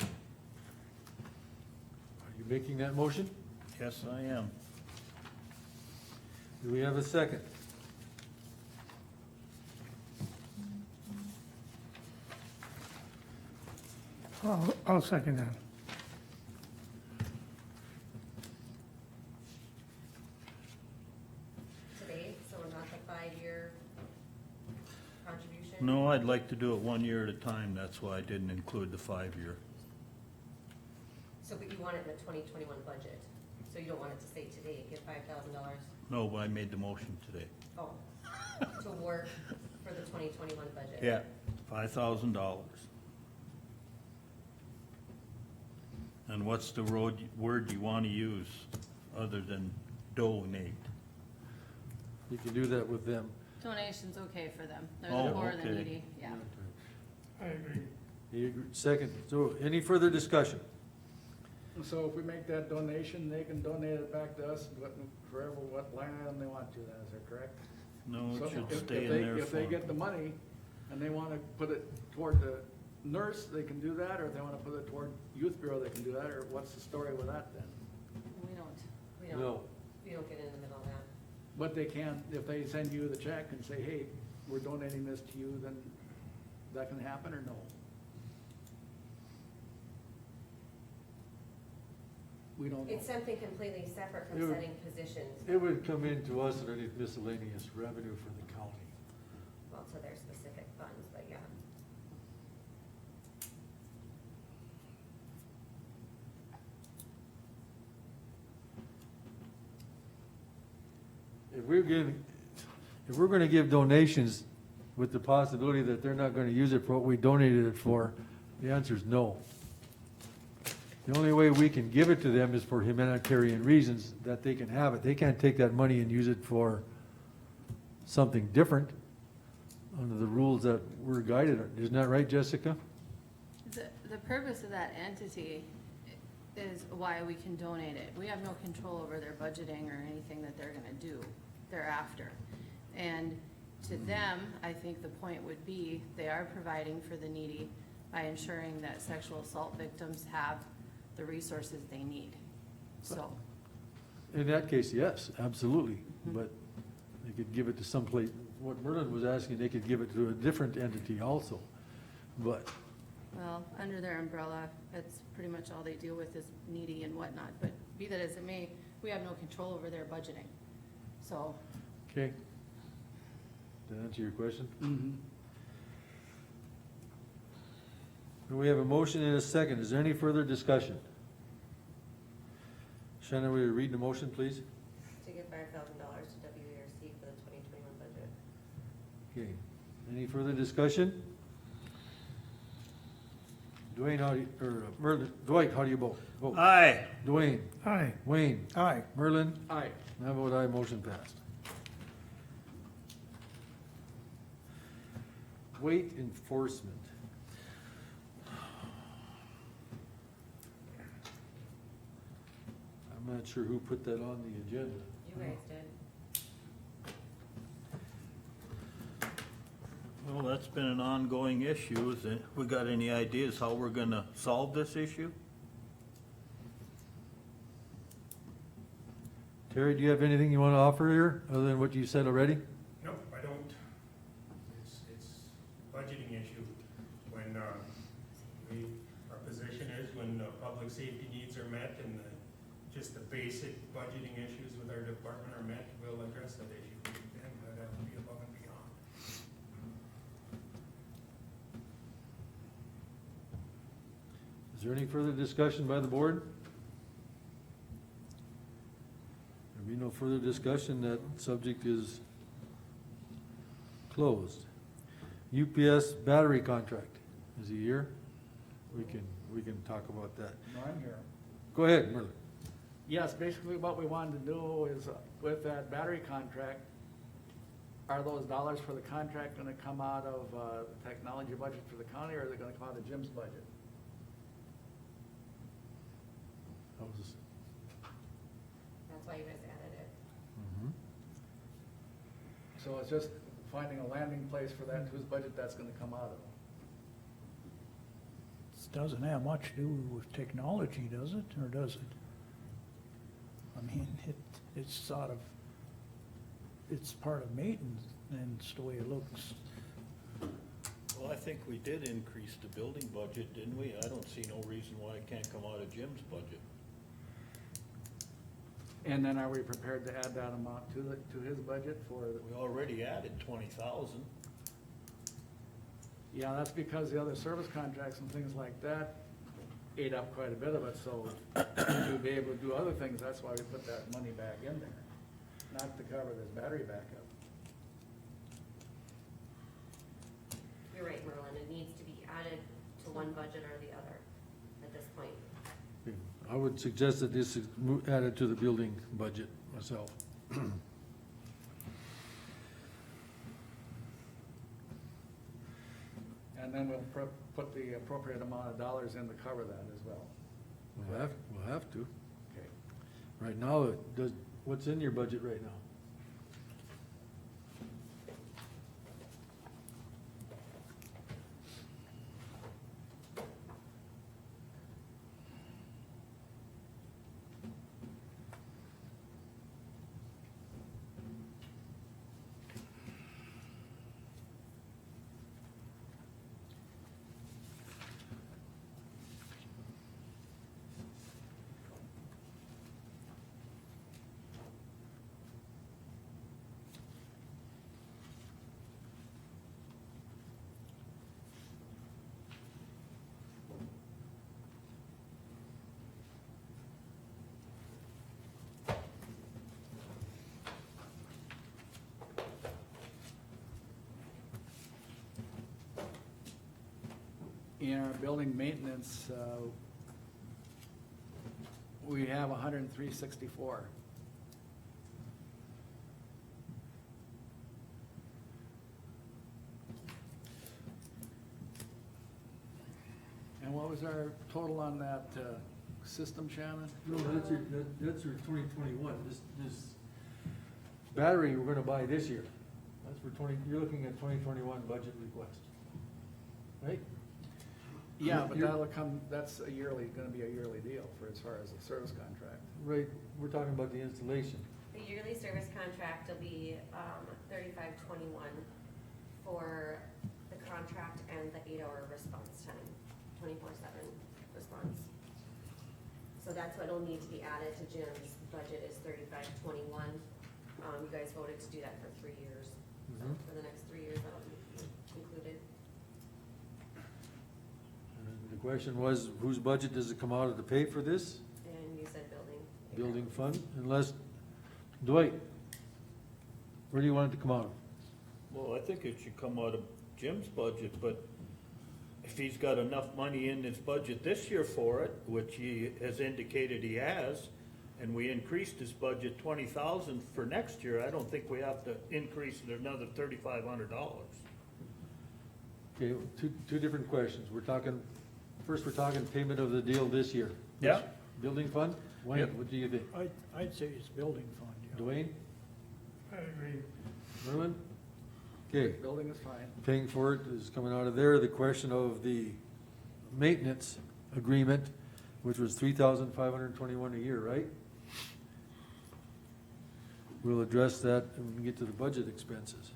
Are you making that motion? Yes, I am. Do we have a second? I'll second that. Today, so not the 5-year contribution? No, I'd like to do it 1 year at a time. That's why I didn't include the 5-year. So, but you want it in the 2021 budget, so you don't want it to say today, give $5,000, No, but I made the motion today. oh, to work for the 2021 budget? Yeah, $5,000. And what's the word you want to use other than donate? You can do that with them. Donation's okay for them. They're Oh, the poor, the okay. needy, yeah. I agree. You agree? Second. So any further discussion? So if we make that donation, they can donate it back to us, forever, what line item they want to, then, is that correct? No, So it should if- stay if in they- their If they fund. get the money and they wanna put it toward the nurse, they can do that, or if they wanna put it toward youth bureau, they can do that, or what's the story with that then? We don't. We don't, No. we don't get in the middle of that. But they can, if they send you the check and say, hey, we're donating this to you, then that can happen, or no? We don't know. It's something completely separate It from would- setting positions, It would come into us underneath miscellaneous revenue for the county. well, to their specific funds, but yeah. If we're gonna give donations with the possibility that they're not gonna use it for what we donated it for, the answer is no. The only way we can give it to them is for humanitarian reasons, that they can have it. They can't take that money and use it for something different under the rules that we're guided. Isn't that right, Jessica? The purpose of that entity is why we can donate it. We have no control over their budgeting or anything that they're gonna do thereafter. And to them, I think the point would be, they are providing for the needy by ensuring that sexual assault victims have the resources they need. So, In that case, yes, absolutely, but they could give it to someplace, what Merlin was asking, they could give it to a different entity also, but, well, under their umbrella, that's pretty much all they deal with is needy and whatnot. But be that as it may, we have no control over their budgeting. So, okay. Did that answer your question? Mhm. We have a motion and a second, is there any further discussion? Shannon, will you read the motion, please? To give $5,000 to WARC for the 2021 budget. Okay, any further discussion? Dwayne, how do you, or Merlin, Dwight, how do you vote? Aye. Dwayne, Aye. Wayne, Aye. Merlin, Aye. and I vote aye, motion passed. Weight enforcement. I'm not sure who put that on the agenda. You guys did. Well, that's been an ongoing issue. Is it, we got any ideas how we're gonna solve this issue? Terry, do you have anything you wanna offer here, other than what you said already? Nope, I don't. It's budgeting issue. When, our position is when public safety needs are met and just the basic budgeting issues with our department are met, we'll address that issue. And that will be above and beyond. Is there any further discussion by the board? There be no further discussion, that subject is closed. UPS battery contract, is he here? We can talk about that. I'm here. Go ahead, Merle. Yes, basically what we wanted to do is with that battery contract, are those dollars for the contract gonna come out of, the technology budget for the county, or are they gonna come out of Jim's budget? That was- That's why you guys added it. Mhm. So it's just finding a landing place for that, whose budget that's gonna come out of. This doesn't have much to do with technology, does it, or does it? I mean, it's sort of, it's part of maintenance, and it's the way it looks. Well, I think we did increase the building budget, didn't we? I don't see no reason why it can't come out of Jim's budget. And then are we prepared to add that amount to his budget for, We already added 20,000. yeah, that's because the other service contracts and things like that ate up quite a bit of it, so to be able to do other things, that's why we put that money back in there, not to cover this battery backup. You're right, Merlin, it needs to be added to one budget or the other at this point. I would suggest that this is added to the building budget myself. And then we'll put the appropriate amount of dollars in to cover that as well. We'll have to. Okay. Right now, what's in your budget right now? In our building maintenance, we have 103.64. And what was our total on that system, Shannon? No, that's your 2021, this battery we're gonna buy this year. That's for you're looking at 2021 budget request, right? Yeah, but You're- that'll come, that's gonna be a yearly deal for as far as the service contract. Right, we're talking about the installation. The yearly service contract will be, $35.21 for the contract and the 8-hour response time, 24/7 response. So that's what'll need to be added to Jim's budget is $35.21. You guys voted to do that for 3 years. So Mhm. for the next 3 years, that'll be included. And the question was, whose budget does it come out of to pay for this? And you said building. Building fund, unless, Dwight, where do you want it to come out of? Well, I think it should come out of Jim's budget, but if he's got enough money in his budget this year for it, which he has indicated he has, and we increased his budget 20,000 for next year, I don't think we have to increase it another $3,500. Okay, two different questions. First we're talking payment of the deal this year. Yeah. Building fund? Wayne, Yep. what do you think? I'd say it's building fund, yeah. Dwayne? I agree. Merlin? Okay, Building is fine. paying for it is coming out of there. The question of the maintenance agreement, which was $3,521 a year, right? We'll address that when we get to the budget expenses.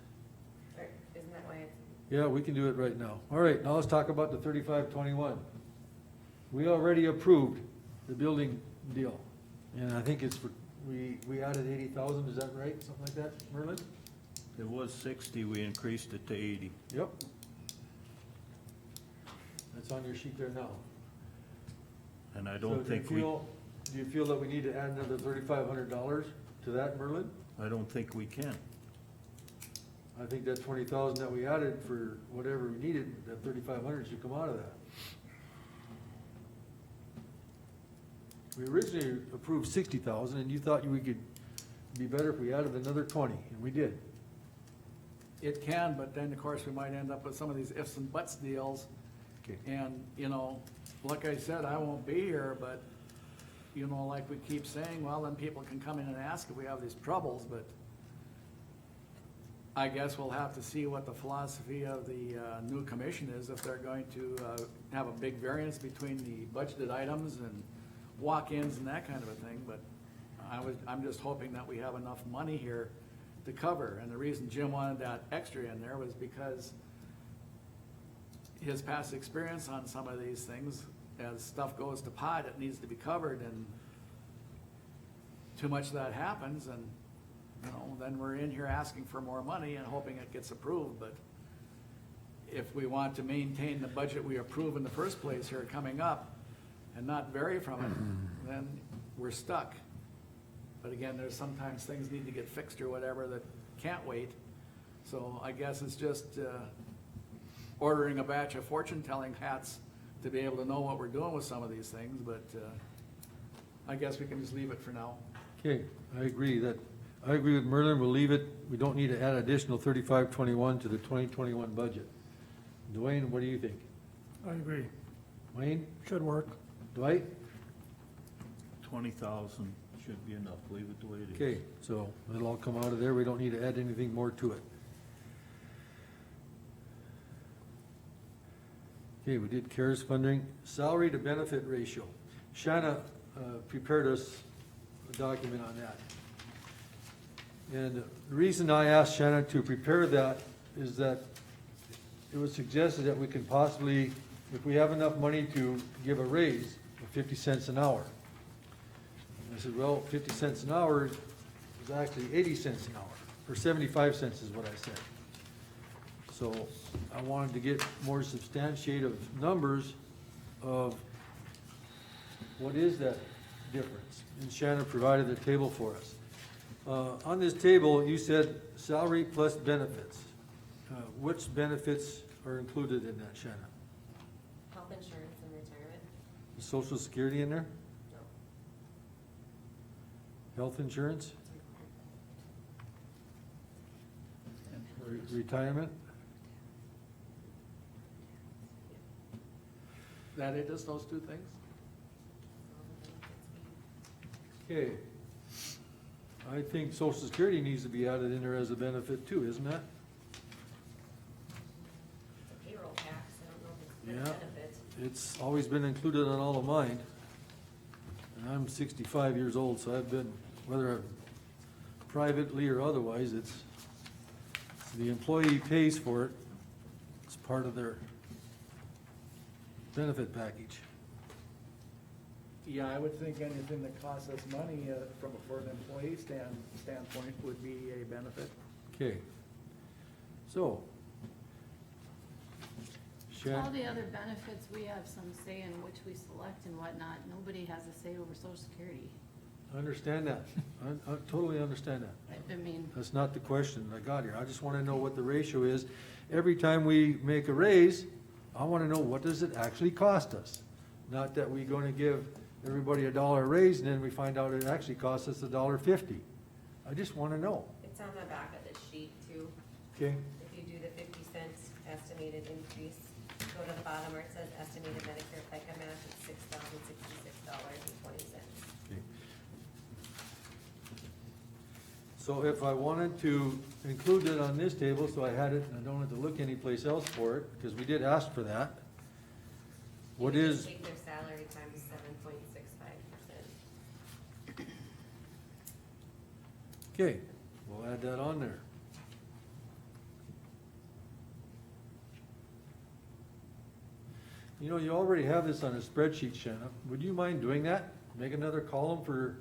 Or isn't that why it's, Yeah, we can do it right now. All right, now let's talk about the 3521. We already approved the building deal, and I think it's for, we added 80,000, is that right? Something like that, Merlin? It was 60, we increased it to 80. Yep. That's on your sheet there now. And I So don't think we, Do you feel that we need to add another $3,500 to that, Merlin? I don't think we can. I think that 20,000 that we added for whatever we needed, that 3,500 should come out of that. We originally approved 60,000, and you thought we could be better if we added another 20, and we did. It can, but then, of course, we might end up with some of these ifs and buts deals. Okay. And, you know, like I said, I won't be here, but, you know, like we keep saying, well, then people can come in and ask if we have these troubles, but I guess we'll have to see what the philosophy of the new commission is, if they're going to have a big variance between the budgeted items and walk-ins and that kind of a thing, but I'm just hoping that we have enough money here to cover, and the reason Jim wanted that extra in there was because his past experience on some of these things, as stuff goes to pot, it needs to be covered, and too much of that happens, and, you know, then we're in here asking for more money and hoping it gets approved, but if we want to maintain the budget we approve in the first place here coming up and not vary from it, then we're stuck. But again, there's sometimes things need to get fixed or whatever that can't wait. So I guess it's just ordering a batch of fortune-telling hats to be able to know what we're doing with some of these things, but I guess we can just leave it for now. Okay, I agree with Merlin, we'll leave it. We don't need to add additional 3521 to the 2021 budget. Dwayne, what do you think? I agree. Wayne? Should work. Dwight? 20,000 should be enough, leave it the way it is. Okay, so it'll all come out of there. We don't need to add anything more to it. Okay, we did CARES funding, salary to benefit ratio. Shanna prepared us a document on that. And the reason I asked Shanna to prepare that is that it was suggested that we can possibly, if we have enough money to give a raise of 50 cents an hour. And I said, well, 50 cents an hour is actually 80 cents an hour, or 75 cents is what I said. So I wanted to get more substantiative numbers of what is that difference. And Shannon provided a table for us. On this table, you said salary plus benefits. Which benefits are included in that, Shannon? health insurance and retirement? Is Social Security in there? No. Health insurance? Retirement? That it, just those two things? Okay. I think Social Security needs to be added in there as a benefit too, isn't that? It's a payroll tax, I don't know if it's Yeah. a benefit. It's always been included on all of mine. And I'm 65 years old, so I've been, whether privately or otherwise, it's, the employee pays for it. It's part of their benefit package. Yeah, I would think anything that costs us money for an employee standpoint would be a benefit. Okay. So. All the other benefits, we have some say in which we select and whatnot. Nobody has a say over Social Security. I understand that. I totally understand that. I mean, That's not the question I got here. I just want to know what the ratio is. Every time we make a raise, I want to know what does it actually cost us? Not that we're going to give everybody $1 raise and then we find out it actually costs us $1.50. I just want to know. It's on the back of the sheet too. Okay? If you do the 50 cents estimated increase, go to the bottom where it says estimated Medicare FICA match, it's $6,066.20. Okay. So if I wanted to include it on this table, so I had it and I don't have to look anyplace else for it, because we did ask for that. What You can is, just take their salary times 7.65%. okay, we'll add that on there. You know, you already have this on a spreadsheet, Shanna. Would you mind doing that? Make another column for,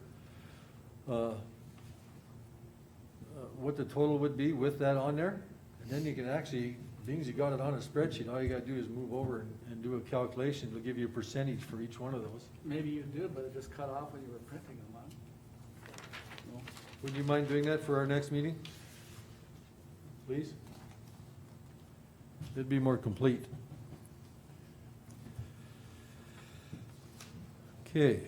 what the total would be with that on there? And then you can actually, being as you got it on a spreadsheet, all you gotta do is move over and do a calculation. It'll give you a percentage for each one of those. Maybe you did, but it just cut off when you were printing them, huh? No? Would you mind doing that for our next meeting? Please? It'd be more complete. Okay.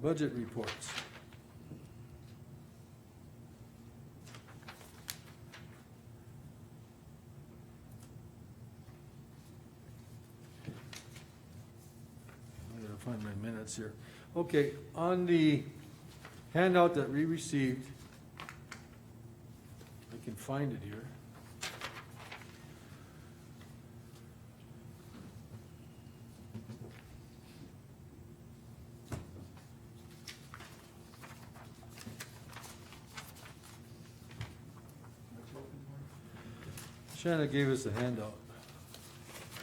Budget reports. I gotta find my minutes here. Okay, on the handout that we received, I can find it here. Shanna gave us a handout.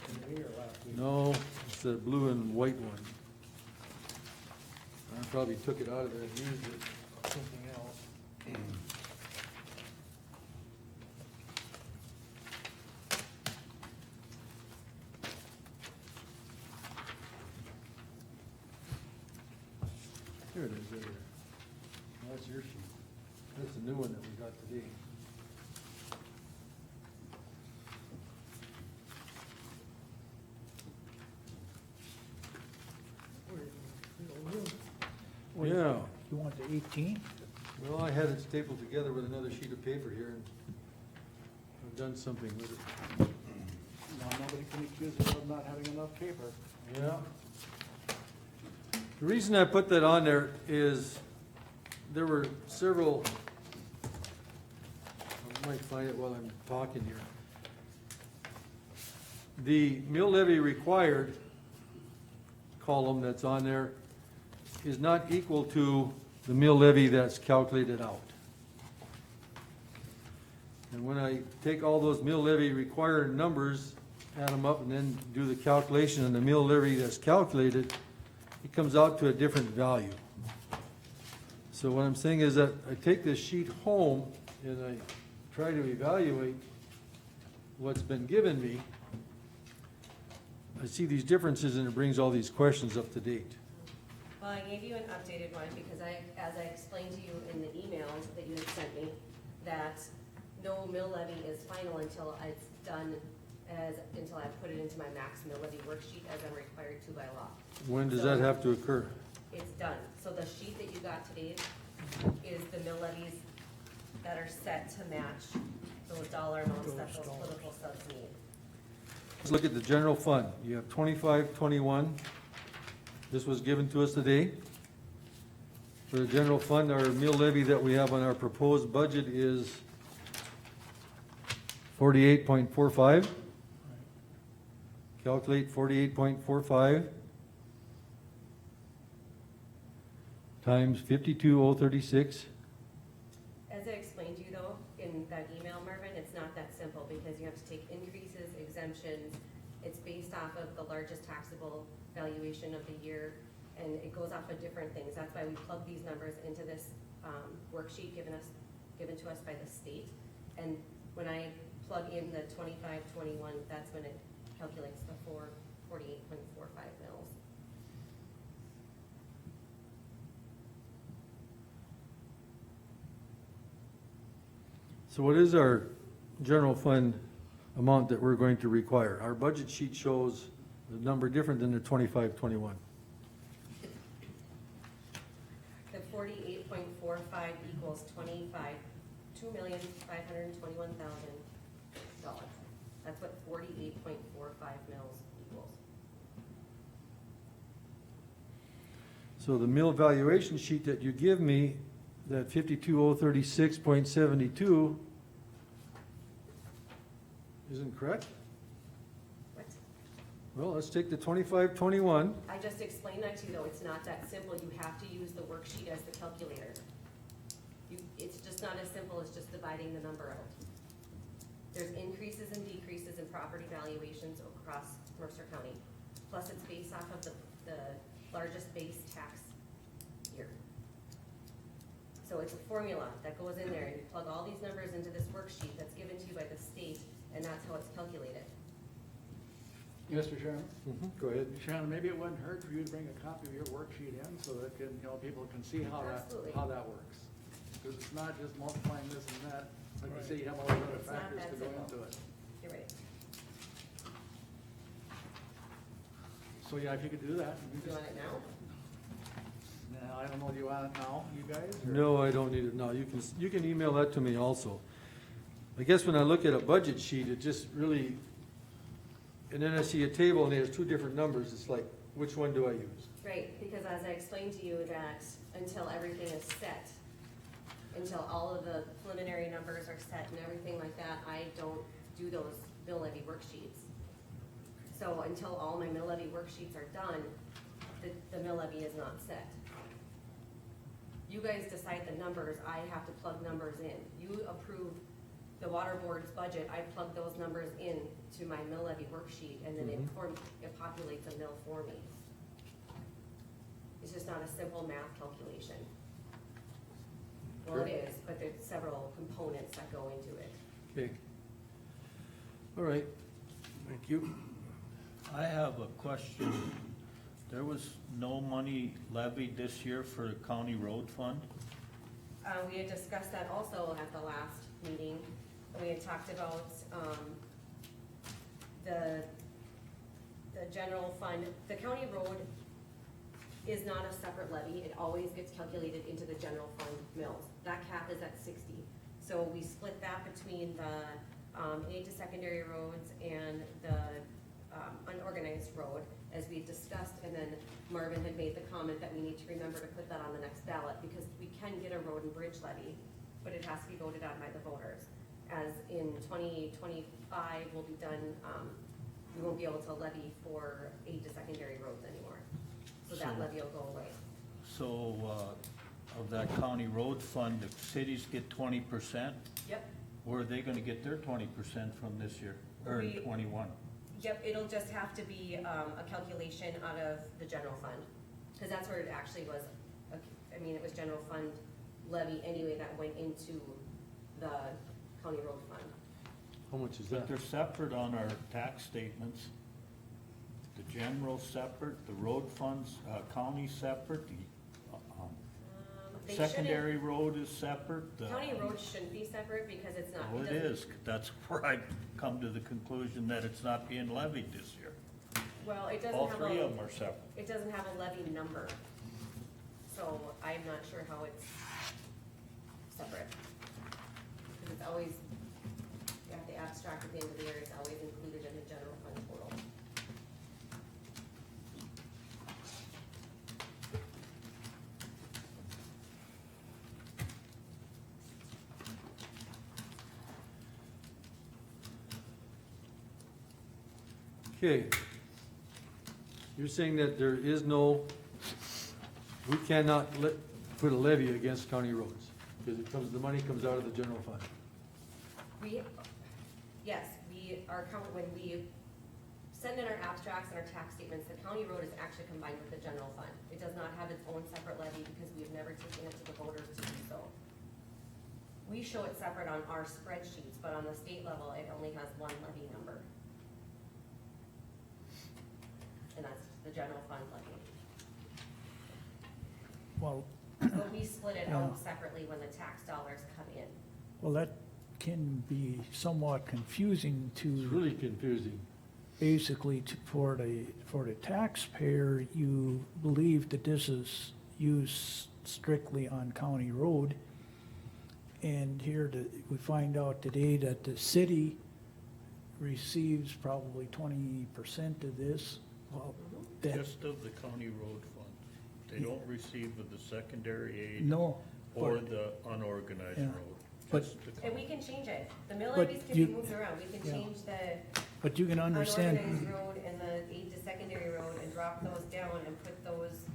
Today or last week? No, it's the blue and white one. I probably took it out of there and used it for something else. Here it is, right here. That's your sheet. That's the new one that we got today. Yeah, You want the 18? well, I had it stapled together with another sheet of paper here, and I've done something with it. Now, nobody can accuse us of not having enough paper. Yeah. The reason I put that on there is there were several, I might find it while I'm talking here. The mill levy required column that's on there is not equal to the mill levy that's calculated out. And when I take all those mill levy required numbers, add them up, and then do the calculation on the mill levy that's calculated, it comes out to a different value. So what I'm saying is that I take this sheet home and I try to evaluate what's been given me. I see these differences and it brings all these questions up to date. Well, I gave you an updated one because as I explained to you in the emails that you had sent me, that no mill levy is final until it's done, until I put it into my max mill levy worksheet as I'm required to by law. When does that have to occur? It's done. So the sheet that you got today is the mill levies that are set to match those dollar amounts that those political subs need. Let's look at the general fund. You have 25-21. This was given to us today. For the general fund, our mill levy that we have on our proposed budget is 48.45. Calculate 48.45 times 52,036. As I explained to you though, in that email, Marvin, it's not that simple because you have to take increases, exemptions. It's based off of the largest taxable valuation of the year, and it goes off of different things. That's why we plug these numbers into this worksheet given to us by the state. And when I plug in the 25-21, that's when it calculates the 48.45 mils. So what is our general fund amount that we're going to require? Our budget sheet shows the number different than the 25-21. The 48.45 equals $2,521,000. That's what 48.45 mils equals. So the mill valuation sheet that you give me, that 52,036.72 isn't correct? What? Well, let's take the 2521. I just explained that to you, though, it's not that simple, you have to use the worksheet as the calculator. It's just not as simple as just dividing the number out. There's increases and decreases in property valuations across Mercer County, plus it's based off of the largest base tax year. So it's a formula that goes in there, and you plug all these numbers into this worksheet that's given to you by the state, and that's how it's calculated. Mr. Chairman? Go ahead. Shannon, maybe it wouldn't hurt for you to bring a copy of your worksheet in so that can, people can see how Absolutely. that works. Because it's not just multiplying this and that, like you say, you have all those other It's not factors that to go simple. into it. You're right. So, yeah, if you could do that. Do you want it now? Now, I don't know, do you want it now, you guys? or- No, I don't need it now. You can email that to me also. I guess when I look at a budget sheet, it just really, and then I see a table and it has two different numbers. It's like, which one do I use? Right, because as I explained to you that until everything is set, until all of the preliminary numbers are set and everything like that, I don't do those mill levy worksheets. So until all my mill levy worksheets are done, the mill levy is not set. You guys decide the numbers, I have to plug numbers in. You approve the water board's budget, I plug those numbers in to my mill levy worksheet, and then it populates a mill for me. It's just not a simple math calculation. Well, it is, but there's several components that go into it. Okay. All right. Thank you. I have a question. There was no money levied this year for the county road fund? We had discussed that also at the last meeting. We had talked about, the general fund. The county road is not a separate levy. It always gets calculated into the general fund mills. That cap is at 60. So we split that between the, aid to secondary roads and the, unorganized road, as we discussed, and then Marvin had made the comment that we need to remember to put that on the next ballot, because we can get a road and bridge levy, but it has to be voted on by the voters. As in 2025 will be done, we won't be able to levy for aid to secondary roads anymore. So that So- levy will go away. So, of that county road fund, the cities get 20%? Yep, Where are they gonna get their 20% from this year, or in We- 21? yep, it'll just have to be, a calculation out of the general fund, because that's where it actually was, it was general fund levy anyway that went into the county road fund. How much is But that? they're separate on our tax statements. The general separate, the road funds, county separate, the, They shouldn't- secondary road is separate. the- County roads shouldn't be separate because it's not. Well, it doesn't- is. That's where I come to the conclusion that it's not being levied this year. Well, it doesn't All have three of a, them are separate. it doesn't have a levy number. So I'm not sure how it's separate. Because it's always, at the abstract at the end of the year, it's always included in the general fund total. Okay. You're saying that there is no, we cannot put a levy against county roads, because the money comes out of the general fund. Yes, when we send in our abstracts and our tax statements, the county road is actually combined with the general fund. It does not have its own separate levy because we've never taken it to the voters to do so. We show it separate on our spreadsheets, but on the state level, it only has one levy number. And that's the general fund levy. Well, But we split it out Yeah. separately when the tax dollars come in. well, that can be somewhat confusing It's to, really confusing. basically, for the taxpayer, you believe that this is used strictly on county road. And here, we find out today that the city receives probably 20% of this, well, that, Just of the county road fund. They don't receive of the secondary aid no. or but- the unorganized Yeah. road. But- Just the And we can change it. The mill But levies can be you- moved around. We can Yeah. change the But you can understand, unorganized road and the aid to secondary road and drop those down and put those,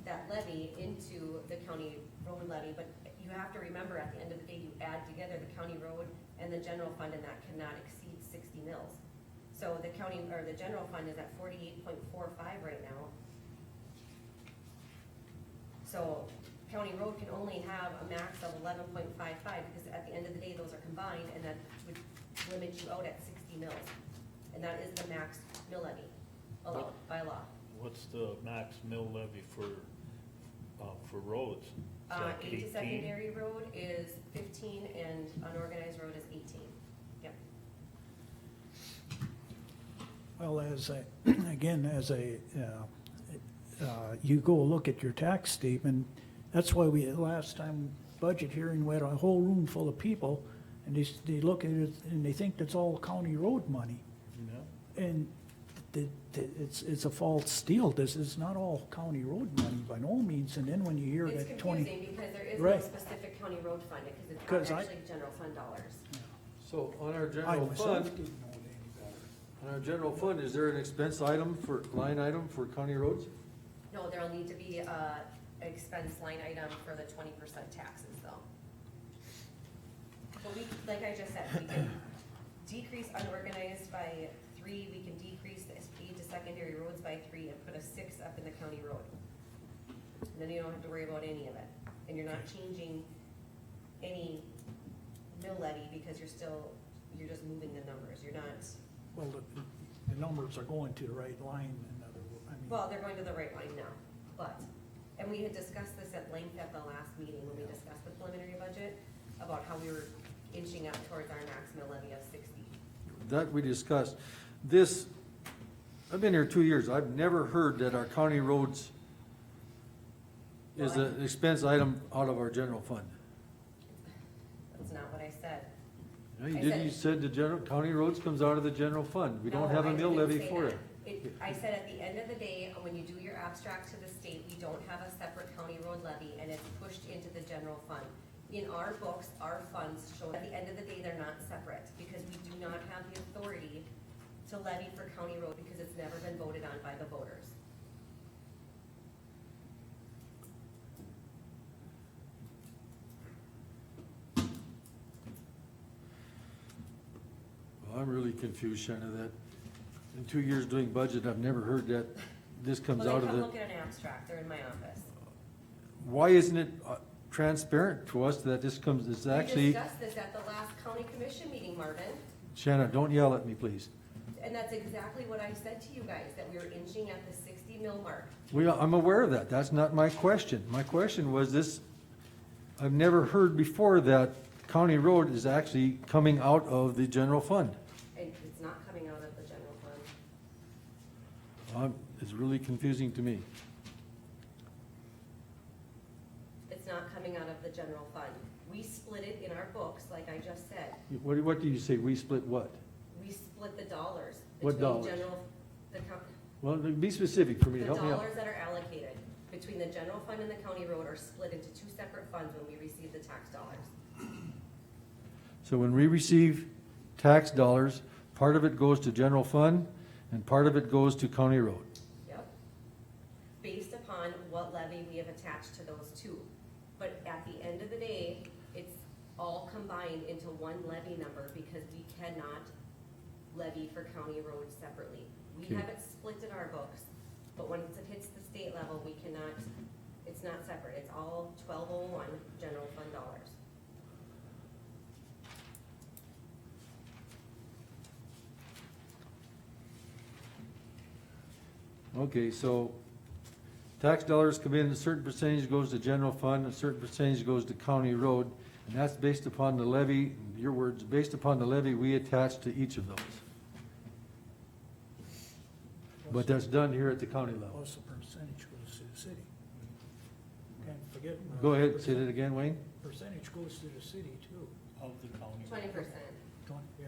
that levy into the county road levy. But you have to remember, at the end of the day, you add together the county road and the general fund, and that cannot exceed 60 mills. So the county, or the general fund is at 48.45 right now. So county road can only have a max of 11.55, because at the end of the day, those are combined, and that would limit you out at 60 mills. And that is the max mill levy, allowed by law. What's the max mill levy for roads? Is that Aid to 18? secondary road is 15, and unorganized road is 18. Yep. well, again, you go look at your tax statement, that's why last time budget hearing, we had a whole room full of people, and they look at it and they think that's all county road money. Yeah. And it's a false deal. This is not all county road money by no means. And then when you hear It's that 20, confusing because there is no Right. specific county road fund, because it's 'Cause not I- actually general fund dollars. So on our I general myself fund, didn't know it any better. on our general fund, is there an expense item line item for county roads? No, there'll need to be a expense line item for the 20% taxes though. But we, like I just said, we can decrease unorganized by 3, we can decrease the aid to secondary roads by 3 and put a 6 up in the county road. And then you don't have to worry about any of it. And you're not changing any mill levy because you're just moving the numbers. You're not, Well, the numbers are going to the right line, in other words. I mean, well, they're going to the right line now, but, and we had discussed this at length at the last meeting when we discussed the preliminary budget, about how we were inching up towards our max mill levy of 60. That we discussed. This, I've been here 2 years, I've never heard that our county roads is an expense item out of our general fund. That's not what I said. No, you I didn't, you said- said the general, county roads comes out of the general fund. We don't No, have a I mill didn't levy say for that. it. I said at the end of the day, when you do your abstract to the state, we don't have a separate county road levy, and it's pushed into the general fund. In our books, our funds show, at the end of the day, they're not separate, because we do not have the authority to levy for county road, because it's never been voted on by the voters. Well, I'm really confused, Shanna, that in 2 years doing budget, I've never heard that this comes Well, out then of come the. look at an abstract, they're in my office. Why isn't it transparent to us that this comes, it's We actually, discussed this at the last county commission meeting, Marvin, Shanna, don't yell at me, please. and that's exactly what I said to you guys, that we were inching at the 60 mil mark. I'm aware of that. That's not my question. My question was this, I've never heard before that county road is actually coming out of the general fund. And it's not coming out of the general fund. It's really confusing to me. It's not coming out of the general fund. We split it in our books, like I just said. What do you say? We split what? We split the dollars. What between dollars? general, the Well, be specific for me. the Help me out. dollars that are allocated between the general fund and the county road are split into 2 separate funds when we receive the tax dollars. So when we receive tax dollars, part of it goes to general fund and part of it goes to county road. Yep. Based upon what levy we have attached to those 2. But at the end of the day, it's all combined into one levy number because we cannot levy for county roads separately. We Okay. have it split in our books, but once it hits the state level, we cannot, it's not separate. It's all 1201 general fund dollars. Okay, so tax dollars come in, a certain percentage goes to general fund, a certain percentage goes to county road, and that's based upon the levy, your words, based upon the levy we attach to each of those. But that's done here at the county level. Plus the percentage goes to the city. Can't forget. Go ahead, say that again, Wayne. Percentage goes to the city too. Of the county. 20%. Yeah.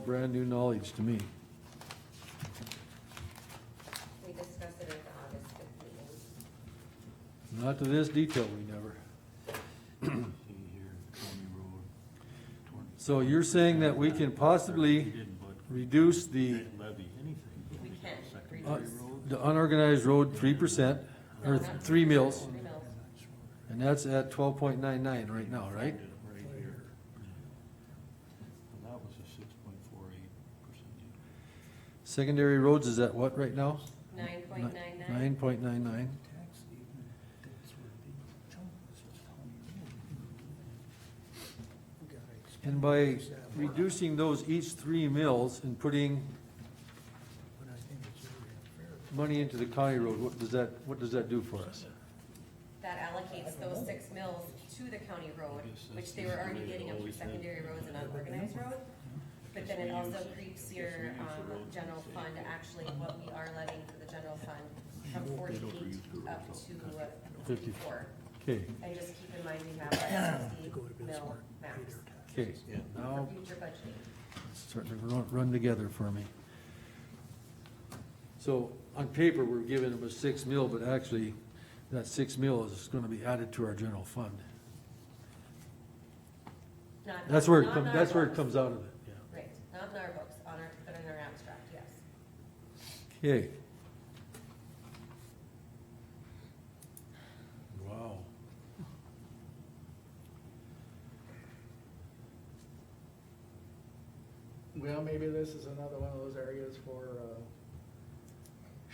brand-new knowledge to me. We discussed it at the August 5th meeting. Not to this detail, we never. So you're saying that we can possibly reduce the, Levy anything. We can uh, reduce. the unorganized road 3%, No, or not 3 mills, 3 mills. and that's at 12.99 right now, right? Right here. And that was a 6.48%. Secondary roads is at what right now? 9.99. 9.99. Tax even, that's where a big chunk is, is county road. We gotta explain And by this, that, reducing those each 3 mills and putting but I think it's very unfair. money into the county road, what does that do for us? That allocates those 6 mills to the county road, which they were already getting up for secondary roads and unorganized road. But then it also creeps your, general fund, actually what we are levying for the general fund from 48 up to 54. Okay, And just keep in mind, we have a They go to 60 mil Bismarck, pay max their taxes. okay, for now future budgeting. it's starting to run together for me. So on paper, we're giving them a 6 mil, but actually, that 6 mil is gonna be added to our general fund. Not- That's where it not comes, in that's our where it books. comes out of it, yeah. Right, not in our books, but in our abstract, yes. Okay. Wow. Well, maybe this is another one of those areas for,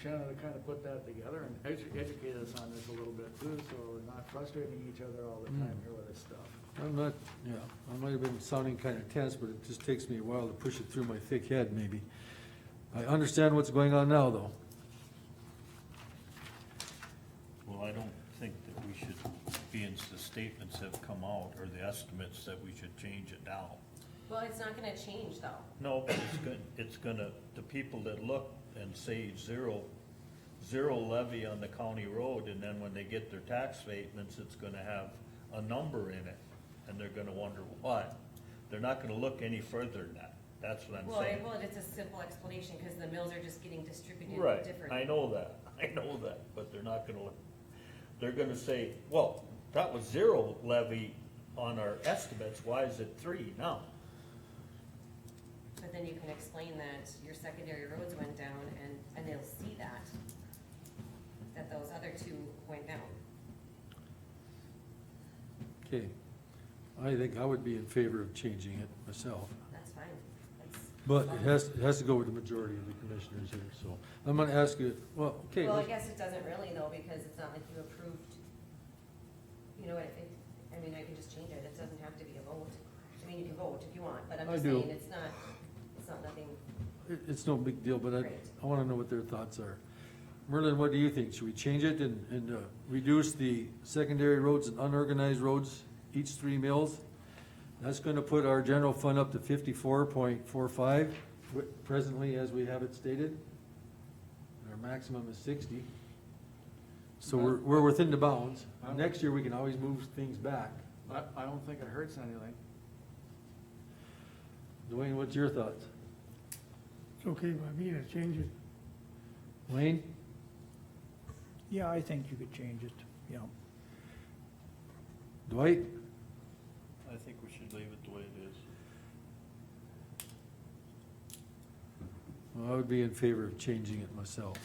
Shannon to kind of put that together and educate us on this a little bit too, so we're not frustrating each other all the time here with this stuff. I'm not, yeah, I might have been sounding kind of tense, but it just takes me a while to push it through my thick head, maybe. I understand what's going on now, though. Well, I don't think that we should, being the statements have come out, or the estimates, that we should change it now. Well, it's not gonna change though. No, but it's gonna, the people that look and say zero levy on the county road, and then when they get their tax statements, it's gonna have a number in it, and they're gonna wonder why. They're not gonna look any further than that, that's what I'm saying. Well, it's a simple explanation, because the mills are just getting distributed Right, differently. I know that, but they're not gonna look, they're gonna say, well, that was zero levy on our estimates, why is it 3 now? But then you can explain that your secondary roads went down, and they'll see that those other 2 went down. Okay. I think I would be in favor of changing it myself. That's fine. That's- But it has to go with the majority of the commissioners here, so I'm gonna ask you, well, okay, Well, I let's- guess it doesn't really though, because it's not like you approved, you know, I mean, I can just change it, it doesn't have to be a vote. I mean, you can vote if you want, but I'm I just do. saying, it's not nothing. it's no big deal, but Right. I wanna know what their thoughts are. Merlin, what do you think? Should we change it and reduce the secondary roads and unorganized roads, each 3 mills? That's gonna put our general fund up to 54.45, presently as we have it stated. Our maximum is 60. So we're within the bounds. Next year, we can always move things back. I don't think it hurts anything. Dwayne, what's your thoughts? It's okay by me to change it. Wayne? Yeah, I think you could change it, yeah. Dwight? I think we should leave it the way it is. Well, I would be in favor of changing it myself.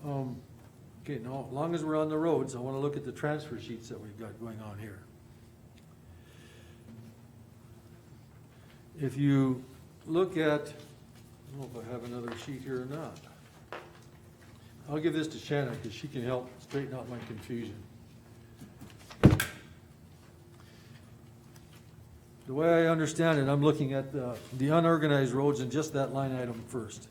Okay, now, as long as we're on the roads, I wanna look at the transfer sheets that we've got going on here. If you look at, I don't know if I have another sheet here or not. I'll give this to Shannon, because she can help straighten out my confusion. The way I understand it, I'm looking at the unorganized roads and just that line item first.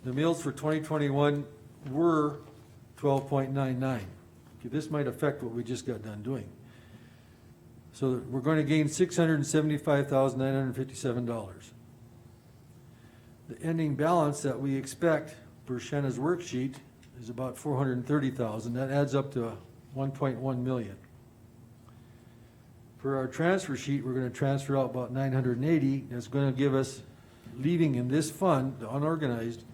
The mills for 2021 were 12.99. Okay, this might affect what we just got done doing. So we're going to gain $675,957. The ending balance that we expect per Shanna's worksheet is about $430,000. That adds up to 1.1 million. For our transfer sheet, we're gonna transfer out about 980. That's gonna give us, leaving in this fund, the unorganized,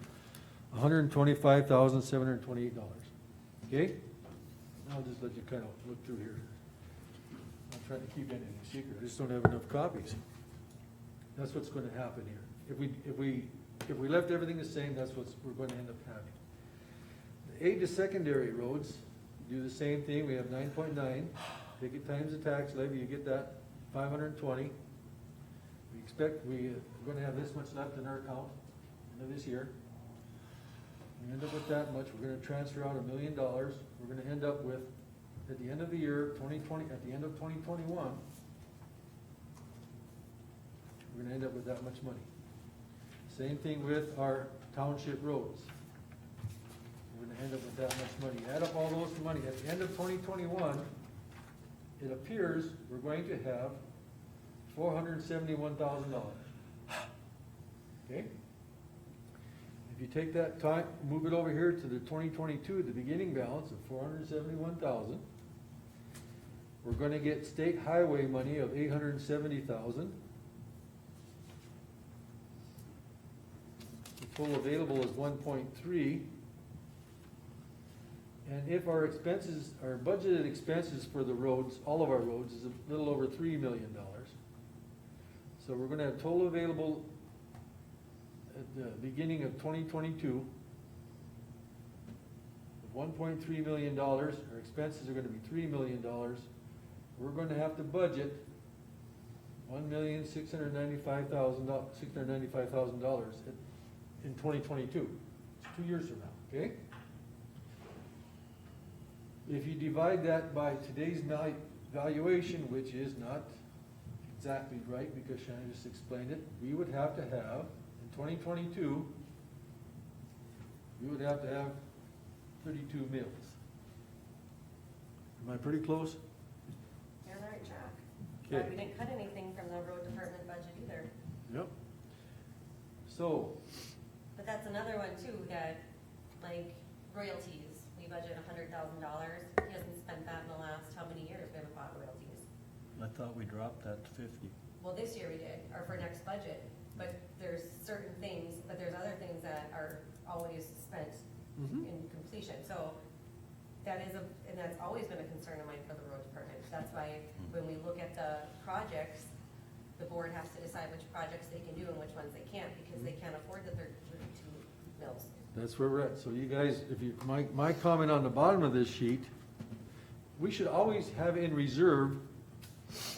$125,728. Okay? I'll just let you kind of look through here. I'm not trying to keep anything secret, I just don't have enough copies. That's what's gonna happen here. If we left everything the same, that's what we're gonna end up having. The aid to secondary roads, do the same thing, we have 9.9. Take it times the tax levy, you get that, 520. We expect we're gonna have this much left in our account end of this year. We end up with that much, we're gonna transfer out $1 million. We're gonna end up with, at the end of the year, 2020, at the end of 2021, we're gonna end up with that much money. Same thing with our township roads. We're gonna end up with that much money. Add up all those money, at the end of 2021, it appears we're going to have $471,000. Okay? If you take that time, move it over here to the 2022, the beginning balance of $471,000. We're gonna get state highway money of $870,000. The total available is 1.3. And if our expenses, our budgeted expenses for the roads, all of our roads, is a little over $3 million. So we're gonna have total available at the beginning of 2022 of $1.3 million. Our expenses are gonna be $3 million. We're gonna have to budget $1,695,000 in 2022. It's 2 years from now, okay? If you divide that by today's valuation, which is not exactly right, because Shannon just explained it, we would have to have, in 2022, we would have to have 32 mills. Am I pretty close? You're on the right track. Okay. We didn't cut anything from the road department budget either. Yep. So, But that's another one too, that, like, royalties, we budget $100,000, he hasn't spent that in the last, how many years we haven't bought royalties? I thought we dropped that to 50. Well, this year we did, or for next budget, but there's certain things, but there's other things that are always spent in completion, so that is and that's always been a concern of mine for the road department. That's why when we look at the projects, the board has to decide which projects they can do and which ones they can't, because they can't afford the 32 mills. that's where we're at. So you guys, if you, my comment on the bottom of this sheet, we should always have in reserve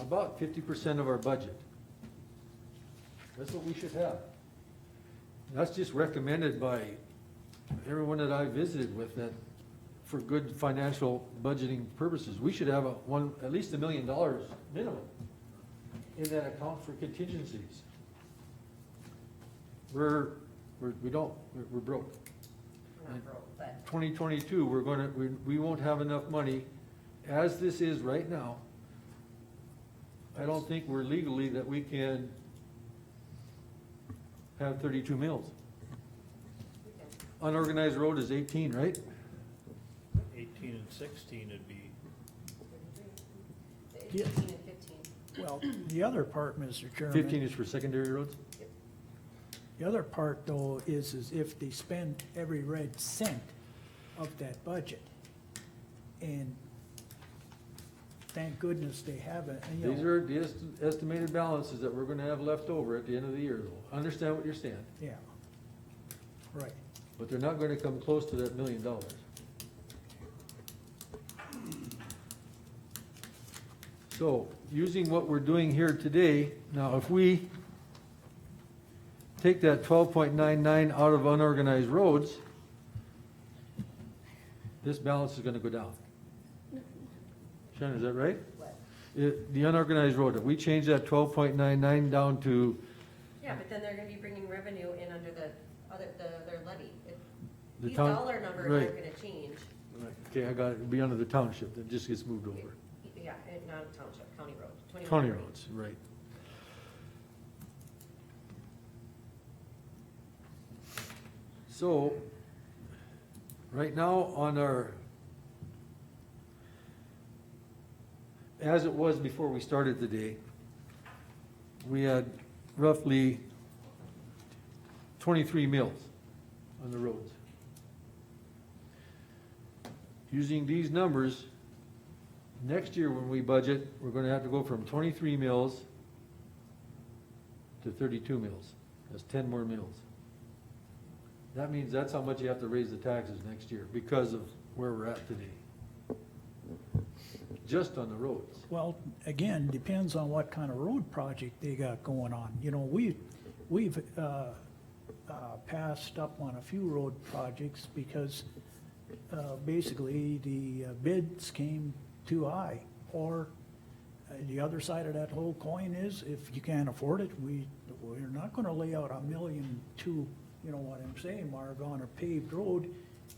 about 50% of our budget. That's what we should have. That's just recommended by everyone that I visited with, that for good financial budgeting purposes, we should have at least $1 million minimum in that account for contingencies. We're broke. We're not broke, but 2022, we won't have enough money, as this is right now. I don't think we're legally that we can have 32 mills. we can. Unorganized road is 18, right? 18 and 16 would be, Yeah. 18 and 15. Well, the other part, Mr. Chairman. 15 is for secondary roads? The other part, though, is if they spend every red cent of that budget. And thank goodness they haven't, and, you These know, are the estimated balances that we're gonna have left over at the end of the year, though. Understand what you're saying, yeah. Right. but they're not gonna come close to that $1 million. So, using what we're doing here today, now if we take that 12.99 out of unorganized roads, this balance is gonna go down. Shannon, is that right? What? The unorganized road, if we change that 12.99 down to, Yeah, but then they're gonna be bringing revenue in under their levy. The These town- dollar numbers right. aren't gonna change. okay, I got it, it'd be under the township, that just gets moved over. Yeah, and not township, county road. 21 County roads, right. So, right now on our as it was before we started the day, we had roughly 23 mills on the roads. Using these numbers, next year when we budget, we're gonna have to go from 23 mills to 32 mills. That's 10 more mills. That means that's how much you have to raise the taxes next year because of where we're at today. Just on the roads. Well, again, depends on what kind of road project they got going on. You know, we've passed up on a few road projects because basically the bids came too high. Or the other side of that whole coin is, if you can't afford it, we're not gonna lay out $1.2 million, you know what I'm saying, Marv, on a paved road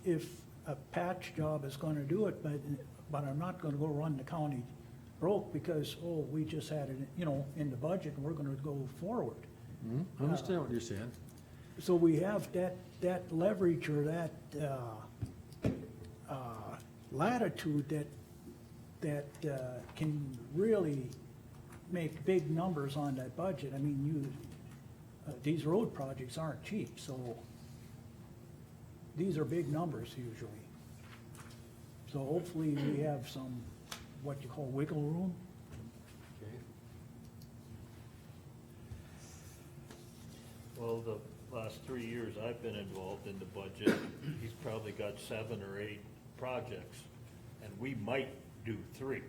if a patch job is gonna do it, but I'm not gonna go run the county broke because, oh, we just had it, you know, in the budget and we're gonna go forward. I understand what you're saying. So we have that leverage or that latitude that can really make big numbers on that budget. I mean, these road projects aren't cheap, so these are big numbers usually. So hopefully we have some, what you call wiggle room. Okay. Well, the last 3 years I've been involved in the budget, he's probably got 7 or 8 projects, and we might do 3.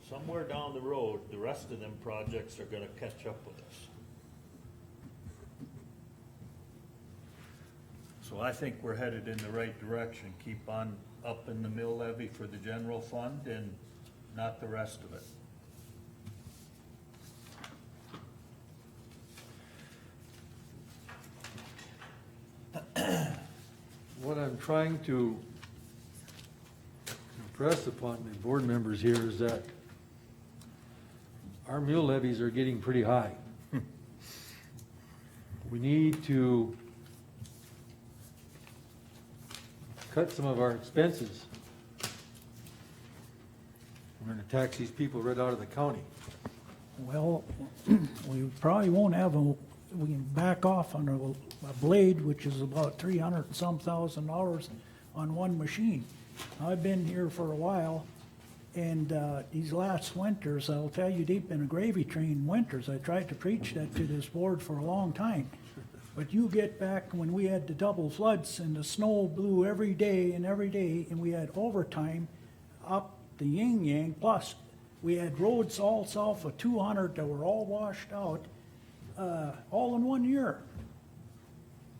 Somewhere down the road, the rest of them projects are gonna catch up with us. So I think we're headed in the right direction. Keep on upping the mill levy for the general fund and not the rest of it. What I'm trying to impress upon the board members here is that our mill levies are getting pretty high. We need to cut some of our expenses. We're gonna tax these people right out of the county. Well, we probably won't have we can back off on a blade, which is about $300 and some thousand on one machine. I've been here for a while, and these last winters, I'll tell you, they've been a gravy train winters. I tried to preach that to this board for a long time. But you get back when we had the double floods and the snow blew every day, and we had overtime up the yin-yang, plus we had roads all south of 200 that were all washed out, all in 1 year.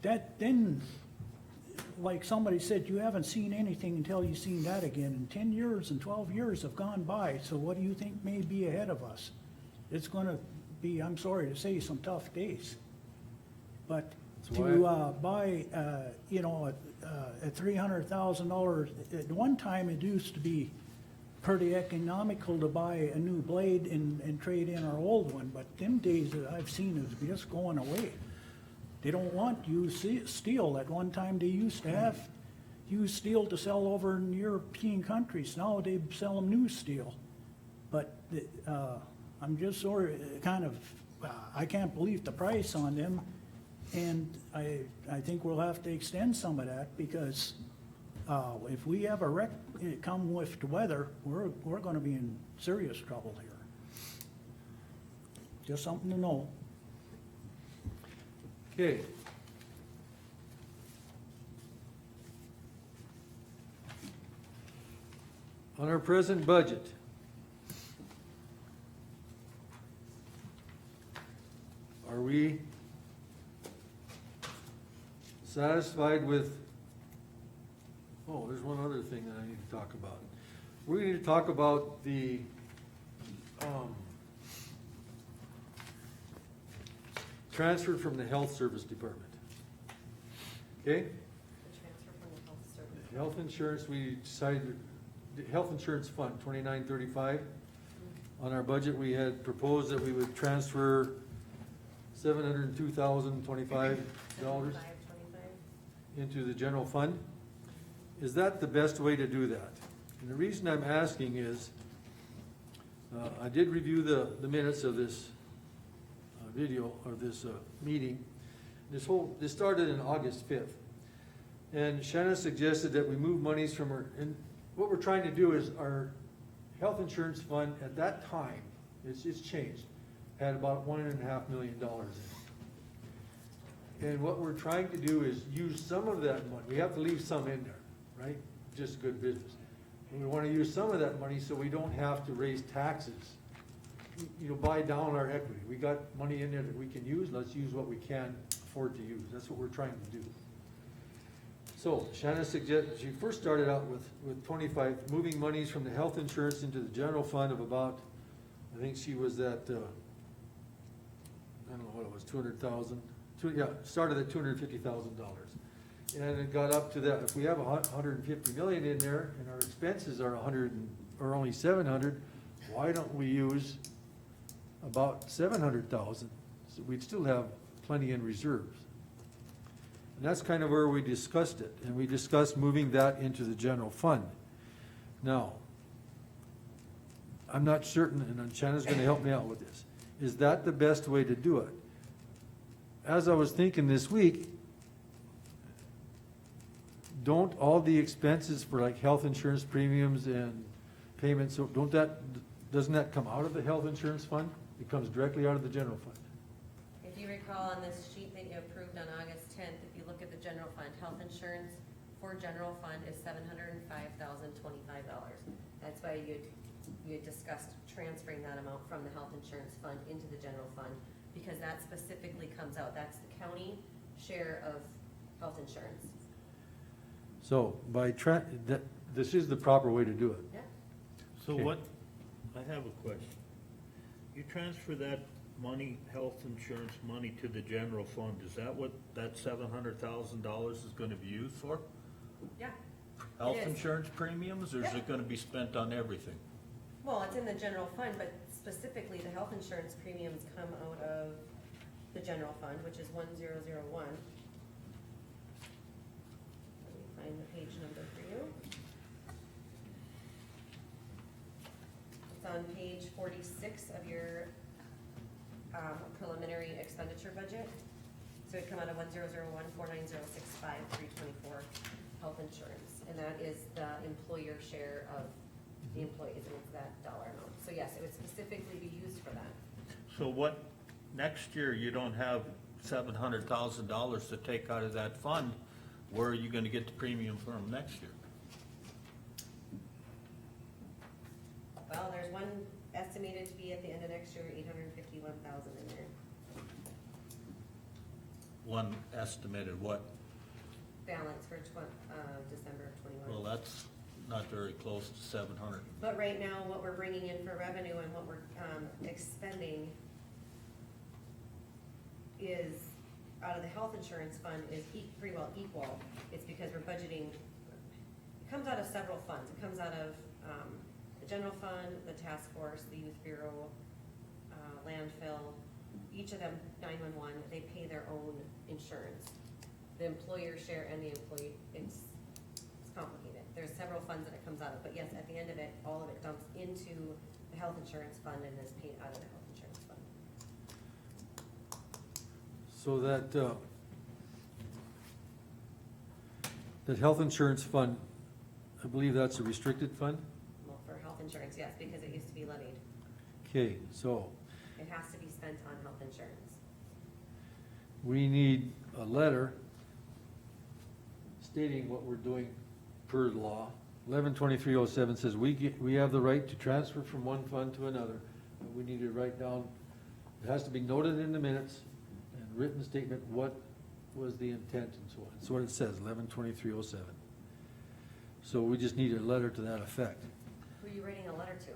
That then, like somebody said, you haven't seen anything until you've seen that again. And 10 years and 12 years have gone by, so what do you think may be ahead of us? It's gonna be, I'm sorry to say, some tough days. But to buy, you know, a $300,000, at one time it used to be pretty economical to buy a new blade and trade in our old one, but them days that I've seen is just going away. They don't want used steel. At one time they used to have used steel to sell over in European countries. Now they sell them new steel. But I'm just sort of kind of, I can't believe the price on them. And I think we'll have to extend some of that because if we have a wreck come with the weather, we're gonna be in serious trouble here. Just something to know. Okay. On our present budget, are we satisfied with, oh, there's one other thing that I need to talk about. We need to talk about the, transfer from the health service department. Okay? The transfer from the health service. Health insurance, we decided, the health insurance fund, 2935. On our budget, we had proposed that we would transfer $702,025 $525. into the general fund. Is that the best way to do that? And the reason I'm asking is, I did review the minutes of this video, or this meeting. This started in August 5th. And Shanna suggested that we move monies from our, and what we're trying to do is our health insurance fund at that time, it's changed, had about $1.5 million in it. And what we're trying to do is use some of that money, we have to leave some in there, right? Just good business. And we wanna use some of that money so we don't have to raise taxes, buy down our equity. We got money in there that we can use, let's use what we can afford to use. That's what we're trying to do. So Shanna suggested, she first started out with 25, moving monies from the health insurance into the general fund of about, I think she was at, I don't know what it was, 200,000. Started at $250,000. And it got up to that, if we have 150 million in there and our expenses are or only 700, why don't we use about 700,000? So we'd still have plenty in reserves. And that's kind of where we discussed it, and we discussed moving that into the general fund. Now, I'm not certain, and Shanna's gonna help me out with this, is that the best way to do it? As I was thinking this week, don't all the expenses for like health insurance premiums and payments, so doesn't that come out of the health insurance fund? It comes directly out of the general fund. If you recall on this sheet that you approved on August 10th, if you look at the general fund, health insurance for general fund is $705,025. That's why you had discussed transferring that amount from the health insurance fund into the general fund, because that specifically comes out, that's the county share of health insurance. So this is the proper way to do it. Yeah. So Okay. I have a question. You transfer that money, health insurance money, to the general fund, is that what that $700,000 is gonna be used for? Yeah. Health is. insurance premiums, or is Yeah. it gonna be spent on everything? Well, it's in the general fund, but specifically, the health insurance premiums come out of the general fund, which is 1001. Let me find the page number for you. It's on page 46 of your preliminary expenditure budget. So it'd come out of 1001-49065-324 health insurance, and that is the employer share of the employees, and it's that dollar amount. So yes, it would specifically be used for that. So what, next year, you don't have $700,000 to take out of that fund, where are you gonna get the premium from next year? Well, there's one estimated to be at the end of next year, 851,000 in there. One estimated what? Balance for December of Well, 21. that's not very close to 700. But right now, what we're bringing in for revenue and what we're expending is, out of the health insurance fund, is pretty well equal. It's because we're budgeting, it comes out of several funds. It comes out of the general fund, the task force, the youth bureau, landfill. Each of them, 911, they pay their own insurance. The employer share and the employee, it's complicated. There's several funds that it comes out of, but yes, at the end of it, all of it dumps into the health insurance fund and is paid out of the health insurance fund. So that health insurance fund, I believe that's a restricted fund? Well, for health insurance, yes, because it used to be levied. Okay, so It has to be spent on health insurance. we need a letter stating what we're doing per law. 112307 says we have the right to transfer from one fund to another. We need to write down, it has to be noted in the minutes and written statement what was the intent and so on. That's what it says, 112307. So we just need a letter to that effect. Who are you writing a letter to?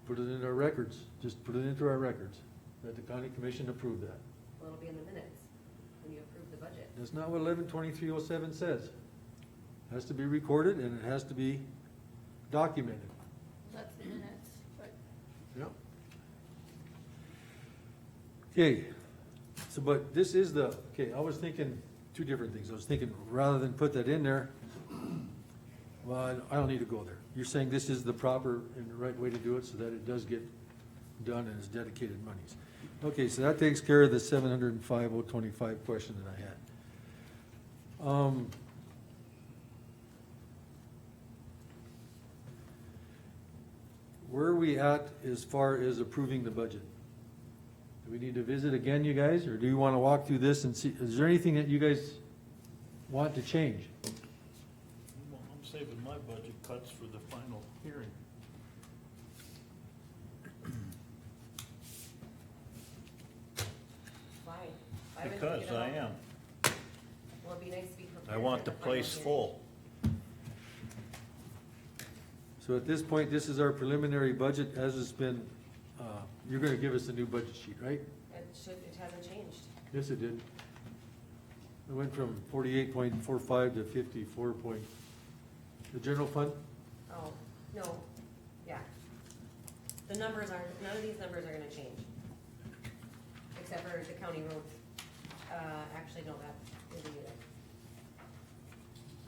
Put it in our records, just put it into our records, that the county commission approved that. Well, it'll be in the minutes when you approve the budget. That's not what 112307 says. It has to be recorded and it has to be documented. That's the minutes, but Yep. Okay, so, but this is I was thinking two different things. I was thinking, rather than put that in there, Well, I don't need to go there. You're saying this is the proper and the right way to do it so that it does get done and is dedicated monies. Okay, so that takes care of the 705,025 question that I had. Where are we at as far as approving the budget? Do we need to visit again, you guys, or do you want to walk through this and see, is there anything that you guys want to change? Well, I'm saving my budget cuts for the final hearing. Why? Why would we Because get it I all? am. Well, it'd be nice to be prepared. I want for the final place hearing. full. So at this point, this is our preliminary budget as it's been, you're gonna give us a new budget sheet, right? It hasn't changed. Yes, it did. It went from 48.45 to 54 point, the general fund? Oh, no, yeah. The numbers aren't, none of these numbers are gonna change. Except for the county roads. Actually, no, that isn't either.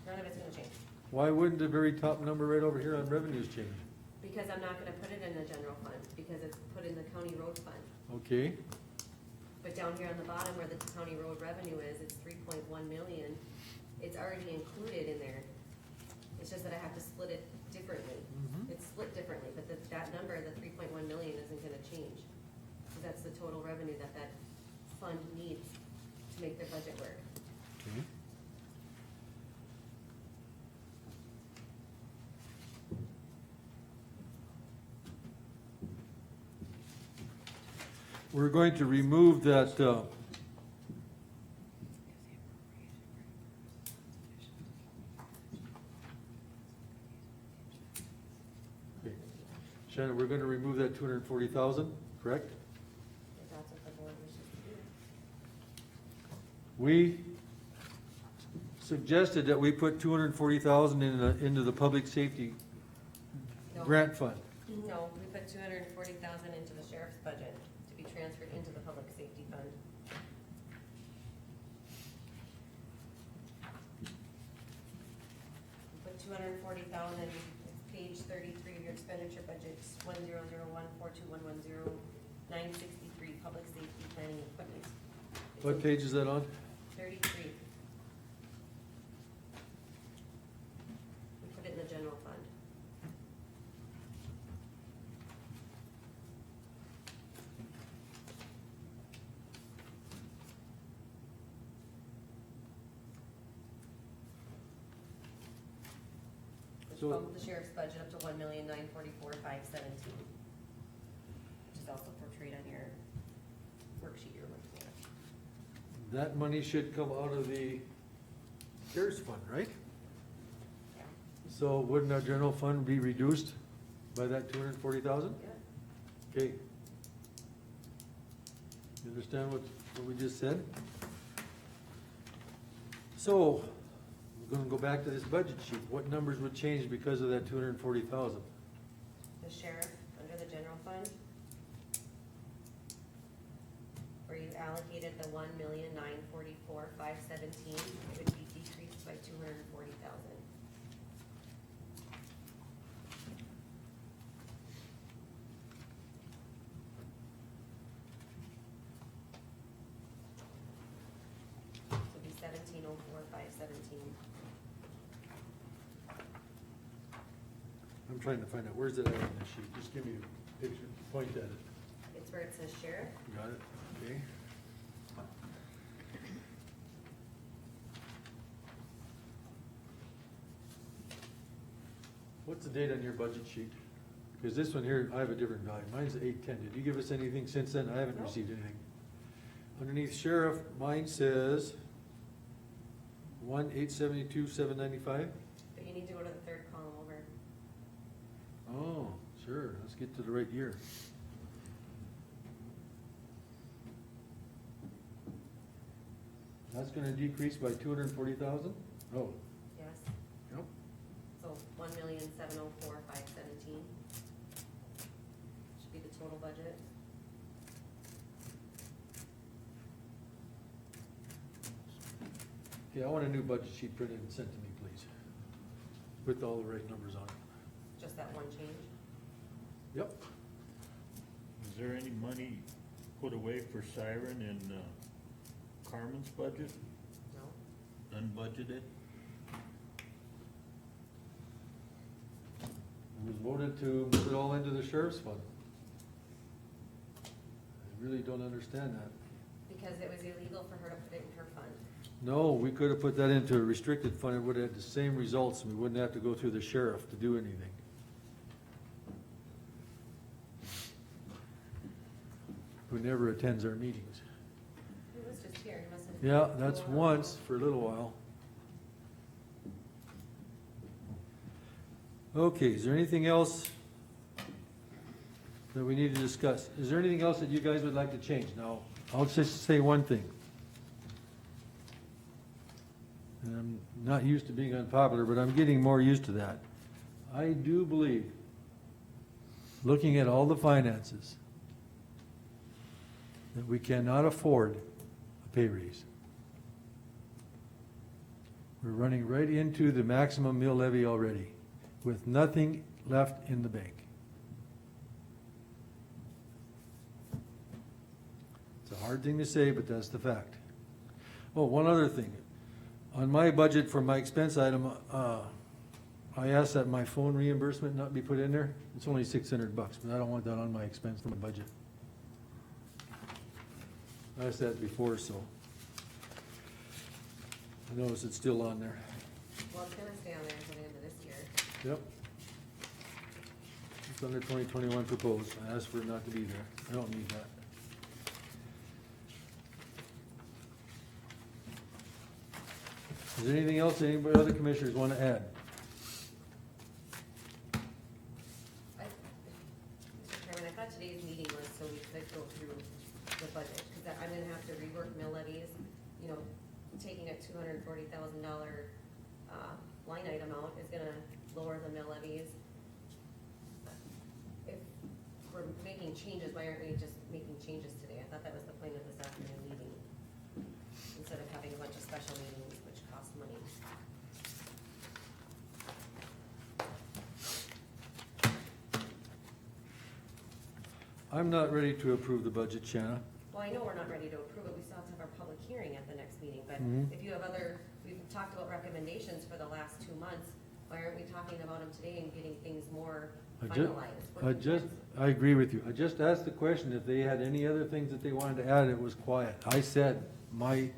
None of it's gonna change. Why wouldn't the very top number right over here on revenues change? Because I'm not gonna put it in the general fund, because it's put in the county road fund. Okay, But down here on the bottom where the county road revenue is, it's 3.1 million. It's already included in there. It's just that I have to split it differently. Mhm. It's split differently, but that number, the 3.1 million, isn't gonna change. Because that's the total revenue that fund needs to make their budget work. okay. We're going to remove that, okay. Shannon, we're gonna remove that 240,000, correct? If that's what the board wishes to do. We suggested that we put 240,000 into the public safety No. grant fund. No, we put 240,000 into the sheriff's budget to be transferred into the public safety fund. We put 240,000, it's page 33 of your expenditure budgets, 100142110 public safety planning equipment. It's What in page is that on? 33. We put it in the general fund. Which So- bumped the sheriff's budget up to 1,944,517. Which is also portrayed on your worksheet you're looking at. That money should come out of the CARES fund, right? Yeah. So wouldn't our general fund be reduced by that 240,000? Yeah. Okay. You understand what we just said? So, we're gonna go back to this budget sheet. What numbers would change because of that 240,000? The sheriff, under the general fund, where you allocated the 1,944,517, it would be decreased by 240,000. So it'd be 1704,517. I'm trying to find out, where's it at on this sheet? Just give me a picture, point at it. It's where it says sheriff. Got it? Okay. What's the date on your budget sheet? Because this one here, I have a different value. Mine's 8/10. Did you give us anything since then? I haven't No. received anything. Underneath sheriff, mine says 1,872,795. But you need to go to the third column over. Oh, sure. Let's get to the right year. That's gonna decrease by 240,000? Oh, Yes, yep. so 1,704,517 should be the total budget. Okay, I want a new budget sheet printed and sent to me, please. with all the right numbers on it. Just that one change? Yep. Is there any money put away for siren in Carmen's budget, No? unbudgeted? It was voted to put it all into the sheriff's fund. I really don't understand that. Because it was illegal for her to put it in her fund. No, we could have put that into a restricted fund, it would have had the same results, and we wouldn't have to go through the sheriff to do anything. Who never attends our meetings. He was just here, he must have. Yeah, that's once for a little while. Okay, is there anything else that we need to discuss? Is there anything else that you guys would like to change? Now, I'll just say one thing. And I'm not used to being unpopular, but I'm getting more used to that. I do believe, looking at all the finances, that we cannot afford a pay raise. We're running right into the maximum mill levy already, with nothing left in the bank. It's a hard thing to say, but that's the fact. Oh, one other thing. On my budget for my expense item, I asked that my phone reimbursement not be put in there. It's only $600, but I don't want that on my expense for my budget. I asked that before, so I notice it's still on there. Well, it's gonna stay on there until the end of this year. Yep. It's under 2021 proposed. I asked for it not to be there. I don't need that. Is there anything else anybody, other commissioners want to add? Mr. Chairman, I thought today's meeting was so we could go through the budget, because I'm gonna have to rework mill levies, you know, taking a $240,000 line item out is gonna lower the mill levies. If we're making changes, why aren't we just making changes today? I thought that was the point of this afternoon meeting, instead of having a bunch of special meetings, which cost money. I'm not ready to approve the budget, Shanna. Well, I know we're not ready to approve it, we still have to have our public hearing at the next meeting, but Mhm. if you have other, we've talked about recommendations for the last 2 months, why aren't we talking about them today and getting things more finalized? I agree with you. I just asked the question if they had any other things that they wanted to add, it was quiet. I said, my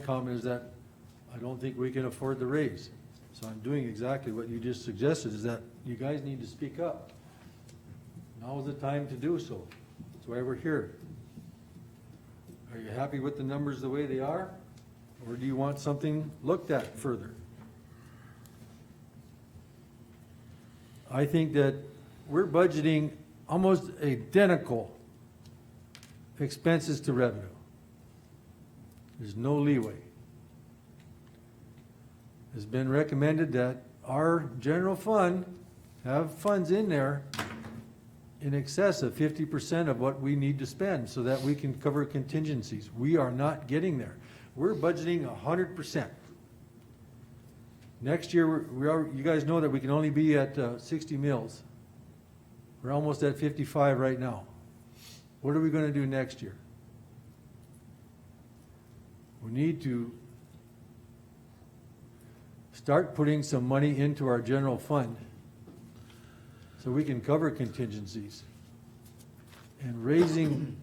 comment is that I don't think we can afford the raise. So I'm doing exactly what you just suggested, is that you guys need to speak up. Now's the time to do so. That's why we're here. Are you happy with the numbers the way they are? Or do you want something looked at further? I think that we're budgeting almost identical expenses to revenue. There's no leeway. It's been recommended that our general fund have funds in there in excess of 50% of what we need to spend so that we can cover contingencies. We are not getting there. We're budgeting 100%. Next year, you guys know that we can only be at 60 mills. We're almost at 55 right now. What are we going to do next year? We need to start putting some money into our general fund so we can cover contingencies. And raising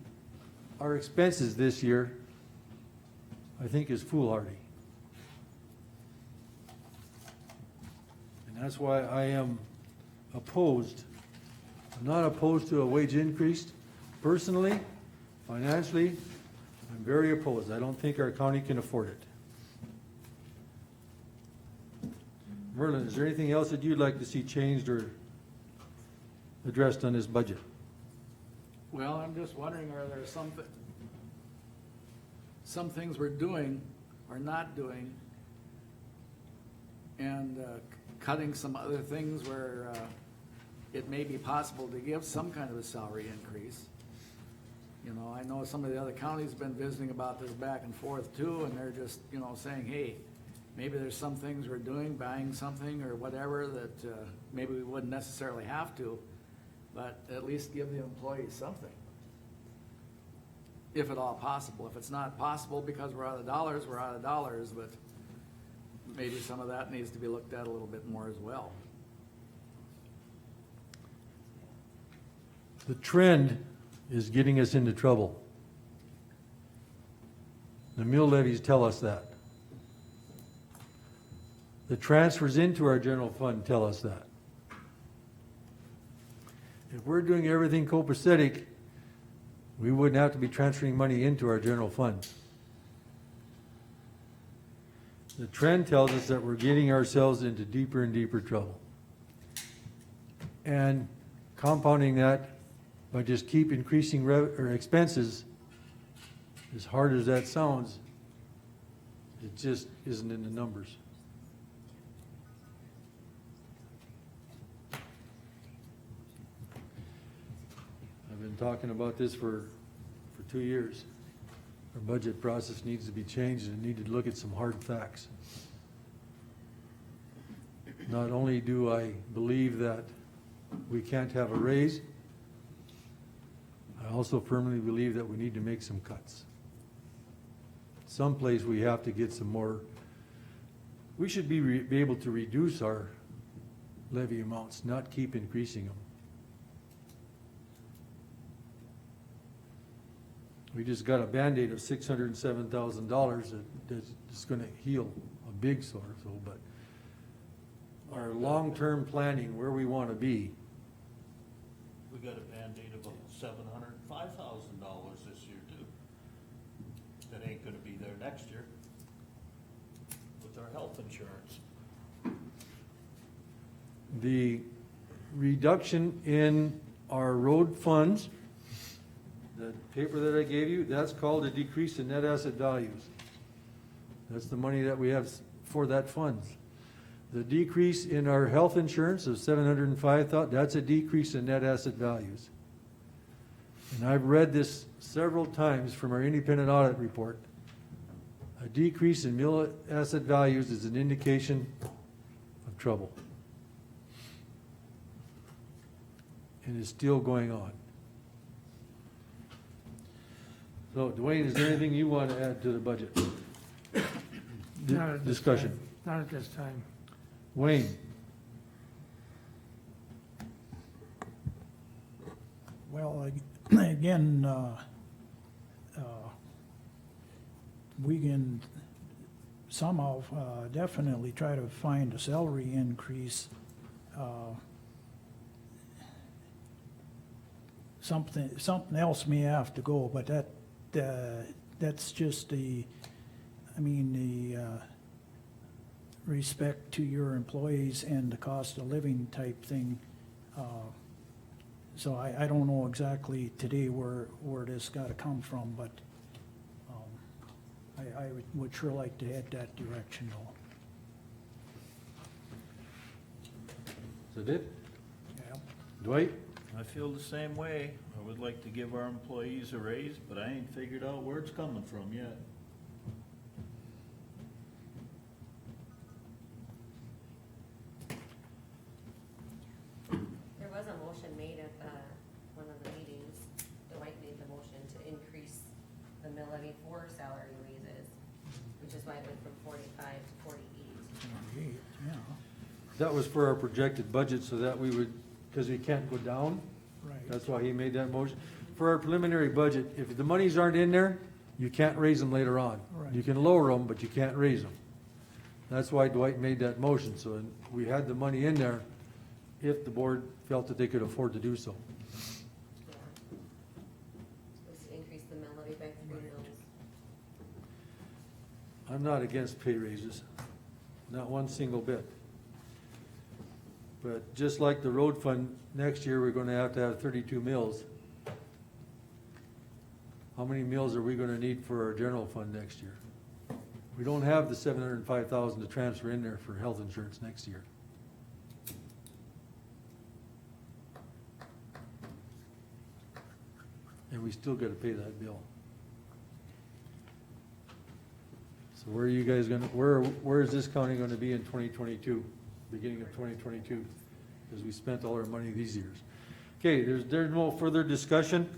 our expenses this year, I think, is foolhardy. And that's why I am opposed. I'm not opposed to a wage increase. Personally, financially, I'm very opposed. I don't think our county can afford it. Merlin, is there anything else that you'd like to see changed or addressed on this budget? Well, I'm just wondering, are there some things we're doing or not doing, and cutting some other things where it may be possible to give some kind of a salary increase? You know, I know some of the other counties have been visiting about this back and forth too, and they're just, you know, saying, hey, maybe there's some things we're doing, buying something or whatever that, maybe we wouldn't necessarily have to, but at least give the employees something. If at all possible. If it's not possible because we're out of dollars, we're out of dollars, but maybe some of that needs to be looked at a little bit more as well. The trend is getting us into trouble. The mill levies tell us that. The transfers into our general fund tell us that. If we're doing everything copacetic, we wouldn't have to be transferring money into our general fund. The trend tells us that we're getting ourselves into deeper and deeper trouble. And compounding that by just keep increasing expenses, as hard as that sounds, it just isn't in the numbers. I've been talking about this for 2 years. Our budget process needs to be changed and need to look at some hard facts. Not only do I believe that we can't have a raise, I also firmly believe that we need to make some cuts. Someplace we have to get some more, we should be able to reduce our levy amounts, not keep increasing them. We just got a Band-Aid of $607,000 that's gonna heal a big sore, but our long-term planning, where we wanna be, We got a Band-Aid of $705,000 this year too. That ain't gonna be there next year with our health insurance. the reduction in our road funds, the paper that I gave you, that's called a decrease in net asset values. That's the money that we have for that funds. The decrease in our health insurance of $705,000, that's a decrease in net asset values. And I've read this several times from our independent audit report. A decrease in mill asset values is an indication of trouble. And it's still going on. So Dwayne, is there anything you want to add to the budget? Not at this Discussion. time. Not at this time. Wayne? Well, again, we can somehow definitely try to find a salary increase. Something else may have to go, but that's just the respect to your employees and the cost of living type thing. So I don't know exactly today where this gotta come from, but I would sure like to head that direction though. Is that it? Yeah. Dwight? I feel the same way. I would like to give our employees a raise, but I ain't figured out where it's coming from yet. There was a motion made at one of the meetings. Dwight made the motion to increase the mill levy for salary raises, which is why it went from 45 to 48. Yeah, That was for our projected budget so that we would, because we can't go down. right. That's why he made that motion. For our preliminary budget, if the monies aren't in there, you can't raise them later on. Right. You can lower them, but you can't raise them. That's why Dwight made that motion, so we had the money in there if the board felt that they could afford to do so. Yeah. Was to increase the mill levy by 3 mills. I'm not against pay raises, not one single bit. But just like the road fund, next year, we're gonna have to have 32 mills. How many mills are we gonna need for our general fund next year? We don't have the $705,000 to transfer in there for health insurance next year. And we still gotta pay that bill. So So where are you guys gonna, where is this county gonna be in 2022, beginning of 2022? Because we spent all our money these years. Okay, there's no further discussion.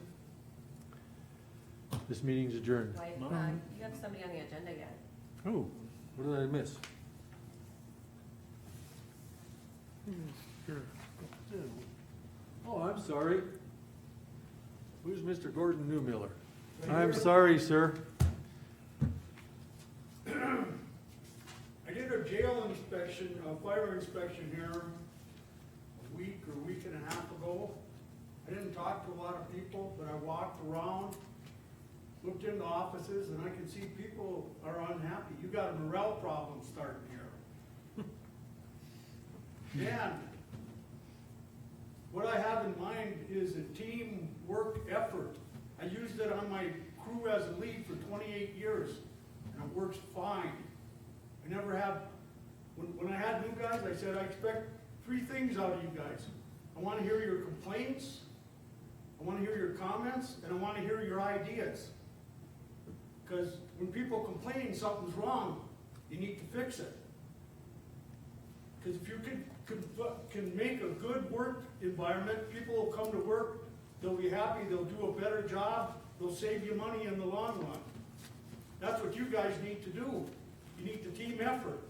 This meeting's adjourned. Why, you have somebody on the agenda yet. Oh, what did I miss? Sure. Oh, I'm sorry. Who's Mr. Gordon Newmiller? I'm sorry, sir. I did a jail inspection, a fire inspection here a week or week and a half ago. I didn't talk to a lot of people, but I walked around, looked into offices, and I can see people are unhappy. You got a morale problem starting here. And what I have in mind is a teamwork effort. I used it on my crew as a lead for 28 years, and it works fine. I never have, when I had new guys, I said, I expect 3 things out of you guys. I want to hear your complaints, I want to hear your comments, and I want to hear your ideas. Because when people complain something's wrong, you need to fix it. Because if you can make a good work environment, people will come to work, they'll be happy, they'll do a better job, they'll save you money in the long run. That's what you guys need to do. You need the team effort.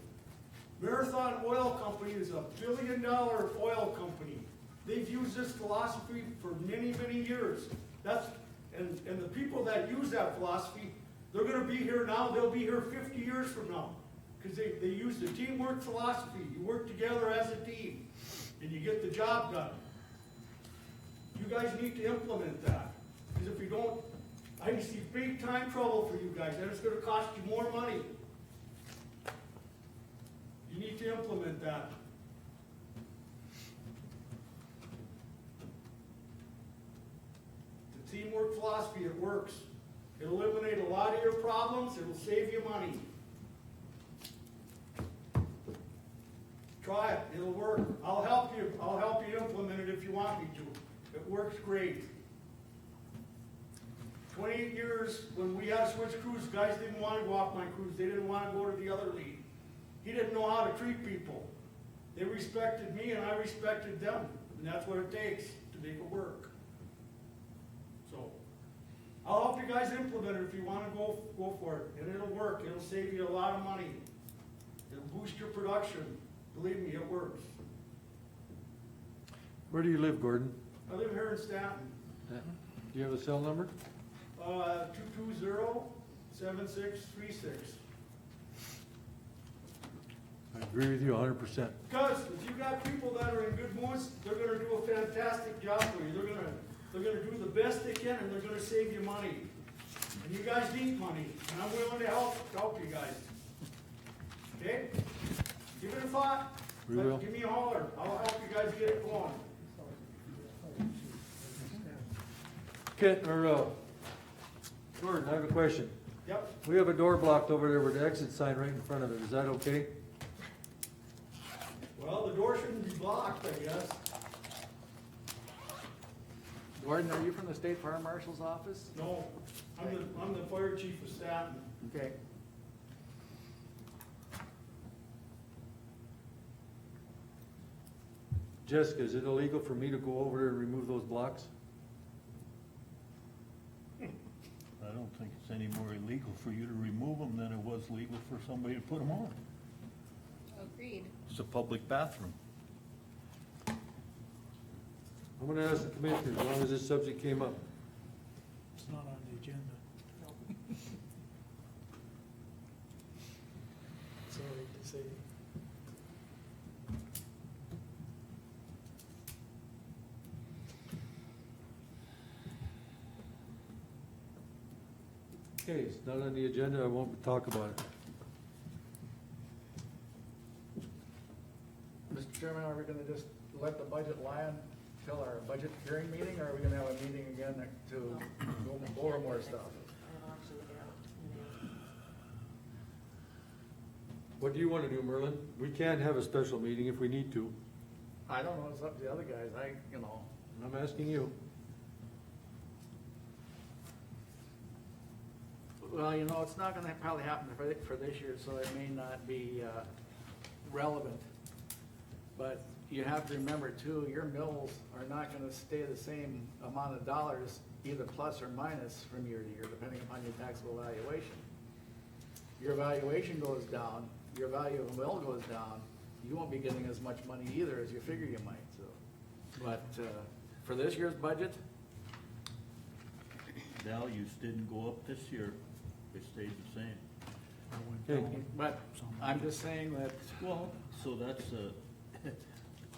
Marathon Oil Company is a $1 billion oil company. They've used this philosophy for many, many years. And the people that use that philosophy, they're gonna be here now, they'll be here 50 years from now. Because they use the teamwork philosophy. You work together as a team, and you get the job done. You guys need to implement that. Because if you don't, I see big time trouble for you guys, and it's gonna cost you more money. You need to implement that. The teamwork philosophy, it works. It'll eliminate a lot of your problems, it'll save you money. Try it, it'll work. I'll help you implement it if you want me to. It works great. 28 years, when we had to switch crews, guys didn't want to go off my crews, they didn't want to go to the other lead. He didn't know how to treat people. They respected me and I respected them, and that's what it takes to make it work. So, I'll help you guys implement it if you want to go for it, and it'll work, it'll save you a lot of money. It'll boost your production. Believe me, it works. Where do you live, Gordon? I live here in Stanton. Do you have a cell number? 220-7636. I agree with you 100%. Because if you got people that are in good moods, they're gonna do a fantastic job for you. They're gonna do the best they can, and they're gonna save you money. And you guys need money, and I'm willing to help you guys. Okay? Give it a thought. We will. Give me a holler. I'll help you guys get it going. Okay, Gordon, I have a question. Yep. We have a door blocked over there with the exit sign right in front of it. Is that okay? Well, the door shouldn't be blocked, I guess. Gordon, are you from the State Fire Marshal's office? No, I'm the fire chief of Stanton. Okay. Jessica, is it illegal for me to go over there and remove those blocks? I don't think it's any more illegal for you to remove them than it was legal for somebody to put them on. Agreed. It's a public bathroom. I'm gonna ask the commissioner, as long as this subject came up. It's not on the agenda. Sorry to say. Okay, it's not on the agenda, I won't talk about it. Mr. Chairman, are we gonna just let the budget lie until our budget hearing meeting, or are we gonna have a meeting again to go over more stuff? What do you wanna do, Merlin? We can have a special meeting if we need to. I don't know, it's up to the other guys, I'm asking you. Well, you know, it's not gonna probably happen for this year, so it may not be relevant. But you have to remember too, your mills are not gonna stay the same amount of dollars, either plus or minus from year to year, depending upon your taxable valuation. Your valuation goes down, your value of the mill goes down, you won't be getting as much money either as you figure you might, so. But for this year's budget, Values didn't go up this year, they stayed the same. Okay, but I'm just saying that, Well, so that's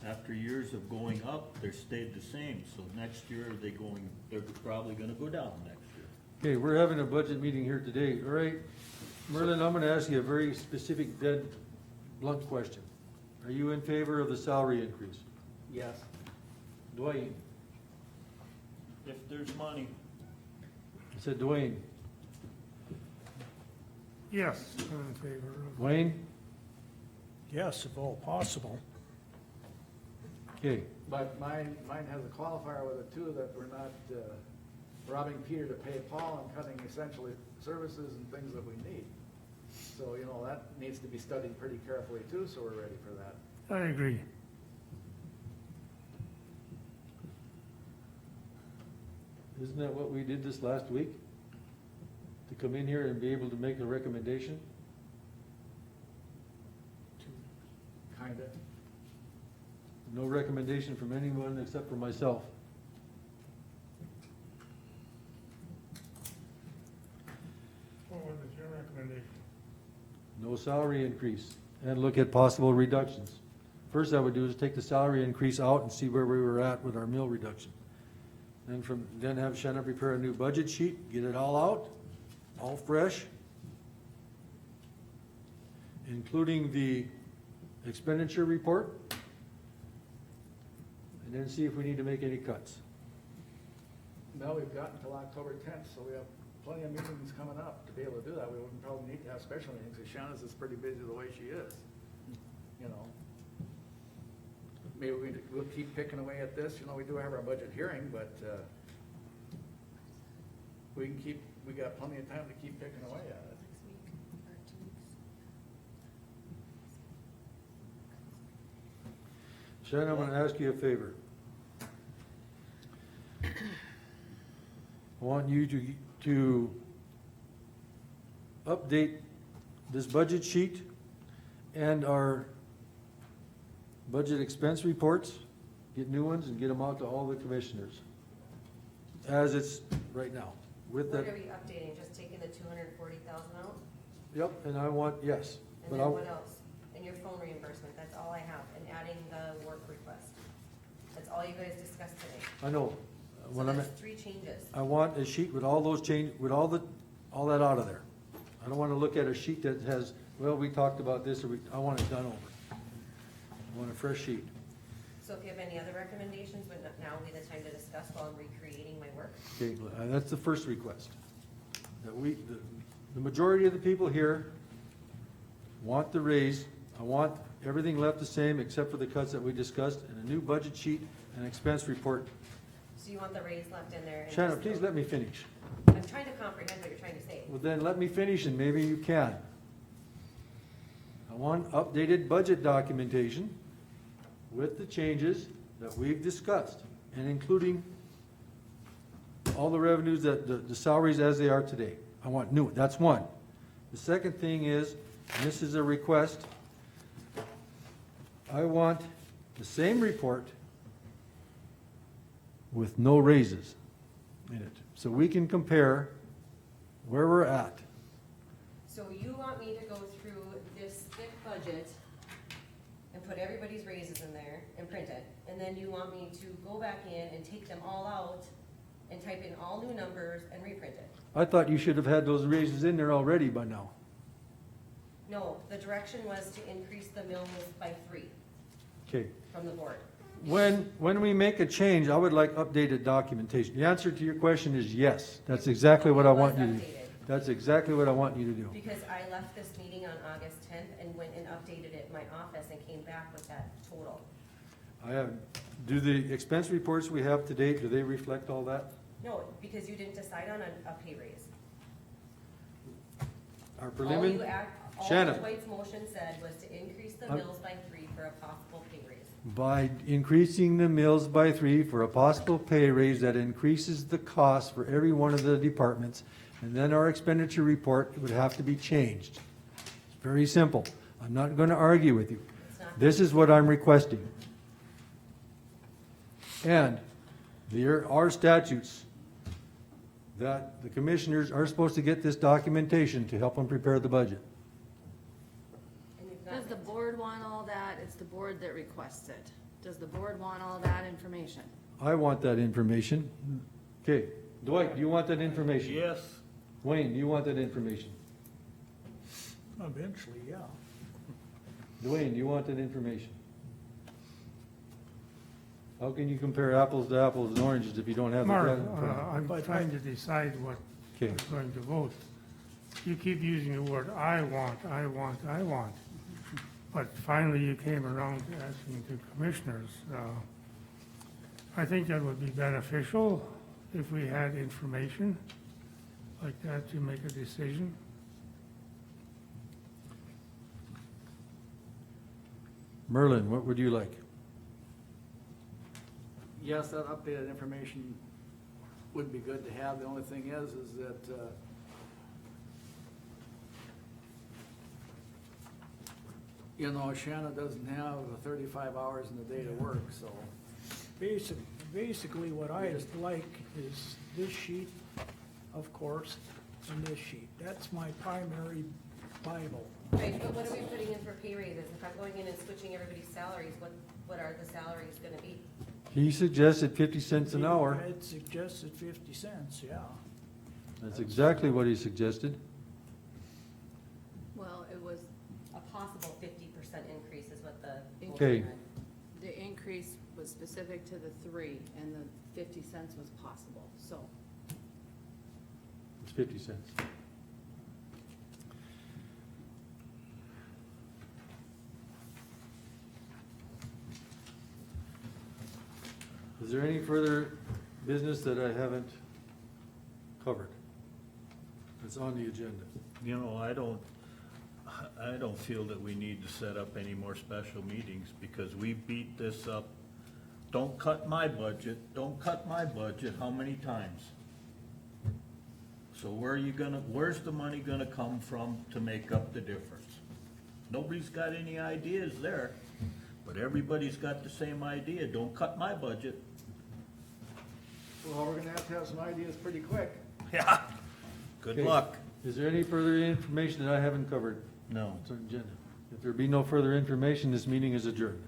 after years of going up, they stayed the same, so next year they're probably gonna go down next year. okay, we're having a budget meeting here today, all right? Merlin, I'm gonna ask you a very specific, dead, blunt question. Are you in favor of the salary increase? yes, Dwayne? If there's money. I said Dwayne. Yes, I'm in favor of. Wayne? Yes, if all possible. Okay, but mine has a qualifier with it too, that we're not robbing Peter to pay Paul and cutting essentially services and things that we need. So, you know, that needs to be studied pretty carefully too, so we're ready for that. I agree. isn't that what we did this last week? To come in here and be able to make a recommendation? Kinda. No recommendation from anyone except for myself. What was your recommendation? No salary increase, and look at possible reductions. First I would do is take the salary increase out and see where we were at with our mill reduction. Then have Shannon prepare a new budget sheet, get it all out, all fresh, including the expenditure report, and then see if we need to make any cuts. No, we've got until October 10th, so we have plenty of meetings coming up to be able to do that. We wouldn't probably need to have special meetings, because Shauna's is pretty busy the way she is, you know. Maybe we'll keep picking away at this, you know, we do have our budget hearing, but we got plenty of time to keep picking away at it. Shannon, I'm gonna ask you a favor. I want you to update this budget sheet and our budget expense reports, get new ones and get them out to all the commissioners, as it's right now, with What that. are we updating, just taking the 240,000 out? Yep, and I want, yes. And but then I'll- what else? And your phone reimbursement, that's all I have, and adding the work request. That's all you guys discussed today. I know. So When I'm that's at- 3 changes. I want a sheet with all those change, with all that out of there. I don't wanna look at a sheet that has, well, we talked about this, or I want it done over. I want a fresh sheet. So if you have any other recommendations, would now be the time to discuss while I'm recreating my work? Okay, that's the first request. That the majority of the people here want the raise. I want everything left the same except for the cuts that we discussed, and a new budget sheet and expense report. So you want the raise left in there? And Shannon, just- please let me finish. I'm trying to comprehend what you're trying to say. Well, then let me finish and maybe you can. I want updated budget documentation with the changes that we've discussed, and including all the revenues, the salaries as they are today. I want new, that's one. The second thing is, and this is a request, I want the same report with no raises in it, so we can compare where we're at. So you want me to go through this thick budget and put everybody's raises in there and print it? And then you want me to go back in and take them all out and type in all new numbers and reprint it? I thought you should have had those raises in there already by now. No, the direction was to increase the mills by 3 Okay. from the board. When we make a change, I would like updated documentation. The answer to your question is yes. That's exactly what I want you to do. It was updated. That's exactly what I want you to do. Because I left this meeting on August 10th and went and updated it in my office and came back with that total. Do the expense reports we have to date, do they reflect all that? No, because you didn't decide on a pay raise. our All preliminary, you all Shannon. Dwight's motion said was to increase the I'm- mills by 3 for a possible pay raise. by increasing the mills by 3 for a possible pay raise that increases the cost for every one of the departments, and then our expenditure report would have to be changed. It's very simple. I'm not gonna argue with you. It's not- This is what I'm requesting. And there are statutes that the commissioners are supposed to get this documentation to help them prepare the budget. And you've Does got the it. board want all that? It's the board that requests it. Does the board want all that information? I want that information. Okay, Dwight, do you want that information? Yes, Wayne, do you want that information? Eventually, yeah. Dwayne, do you want that information? How can you compare apples to apples and oranges if you don't have the Mark, data in front of you? I'm trying to decide what Okay. I'm going to vote. You keep using the word I want, I want, I want. But finally you came around to asking the commissioners. I think that would be beneficial if we had information like that to make a decision. Merlin, what would you like? Yes, that updated information would be good to have. The only thing is that, you know, Shanna doesn't have 35 hours in the day to work, so. Basically, what I like is this sheet, of course, and this sheet. That's my primary Bible. Right, but what are we putting in for pay raises? If I'm going in and switching everybody's salaries, what are the salaries gonna be? He suggested 50 cents an hour. It suggested 50 cents, yeah. That's exactly what he suggested. Well, it was, A possible 50% increase is what the. motion Okay. read. the increase was specific to the 3, and the 50 cents was possible, so. It's 50 cents. Is there any further business that I haven't covered? That's on the agenda. you know, I don't feel that we need to set up any more special meetings because we beat this up. Don't cut my budget, don't cut my budget, how many times? So where's the money gonna come from to make up the difference? Nobody's got any ideas there, but everybody's got the same idea, don't cut my budget. Well, we're gonna have some ideas pretty quick. Yeah. Good Okay. luck. Is there any further information that I haven't covered? No. It's on the agenda. If there be no further information, this meeting is adjourned.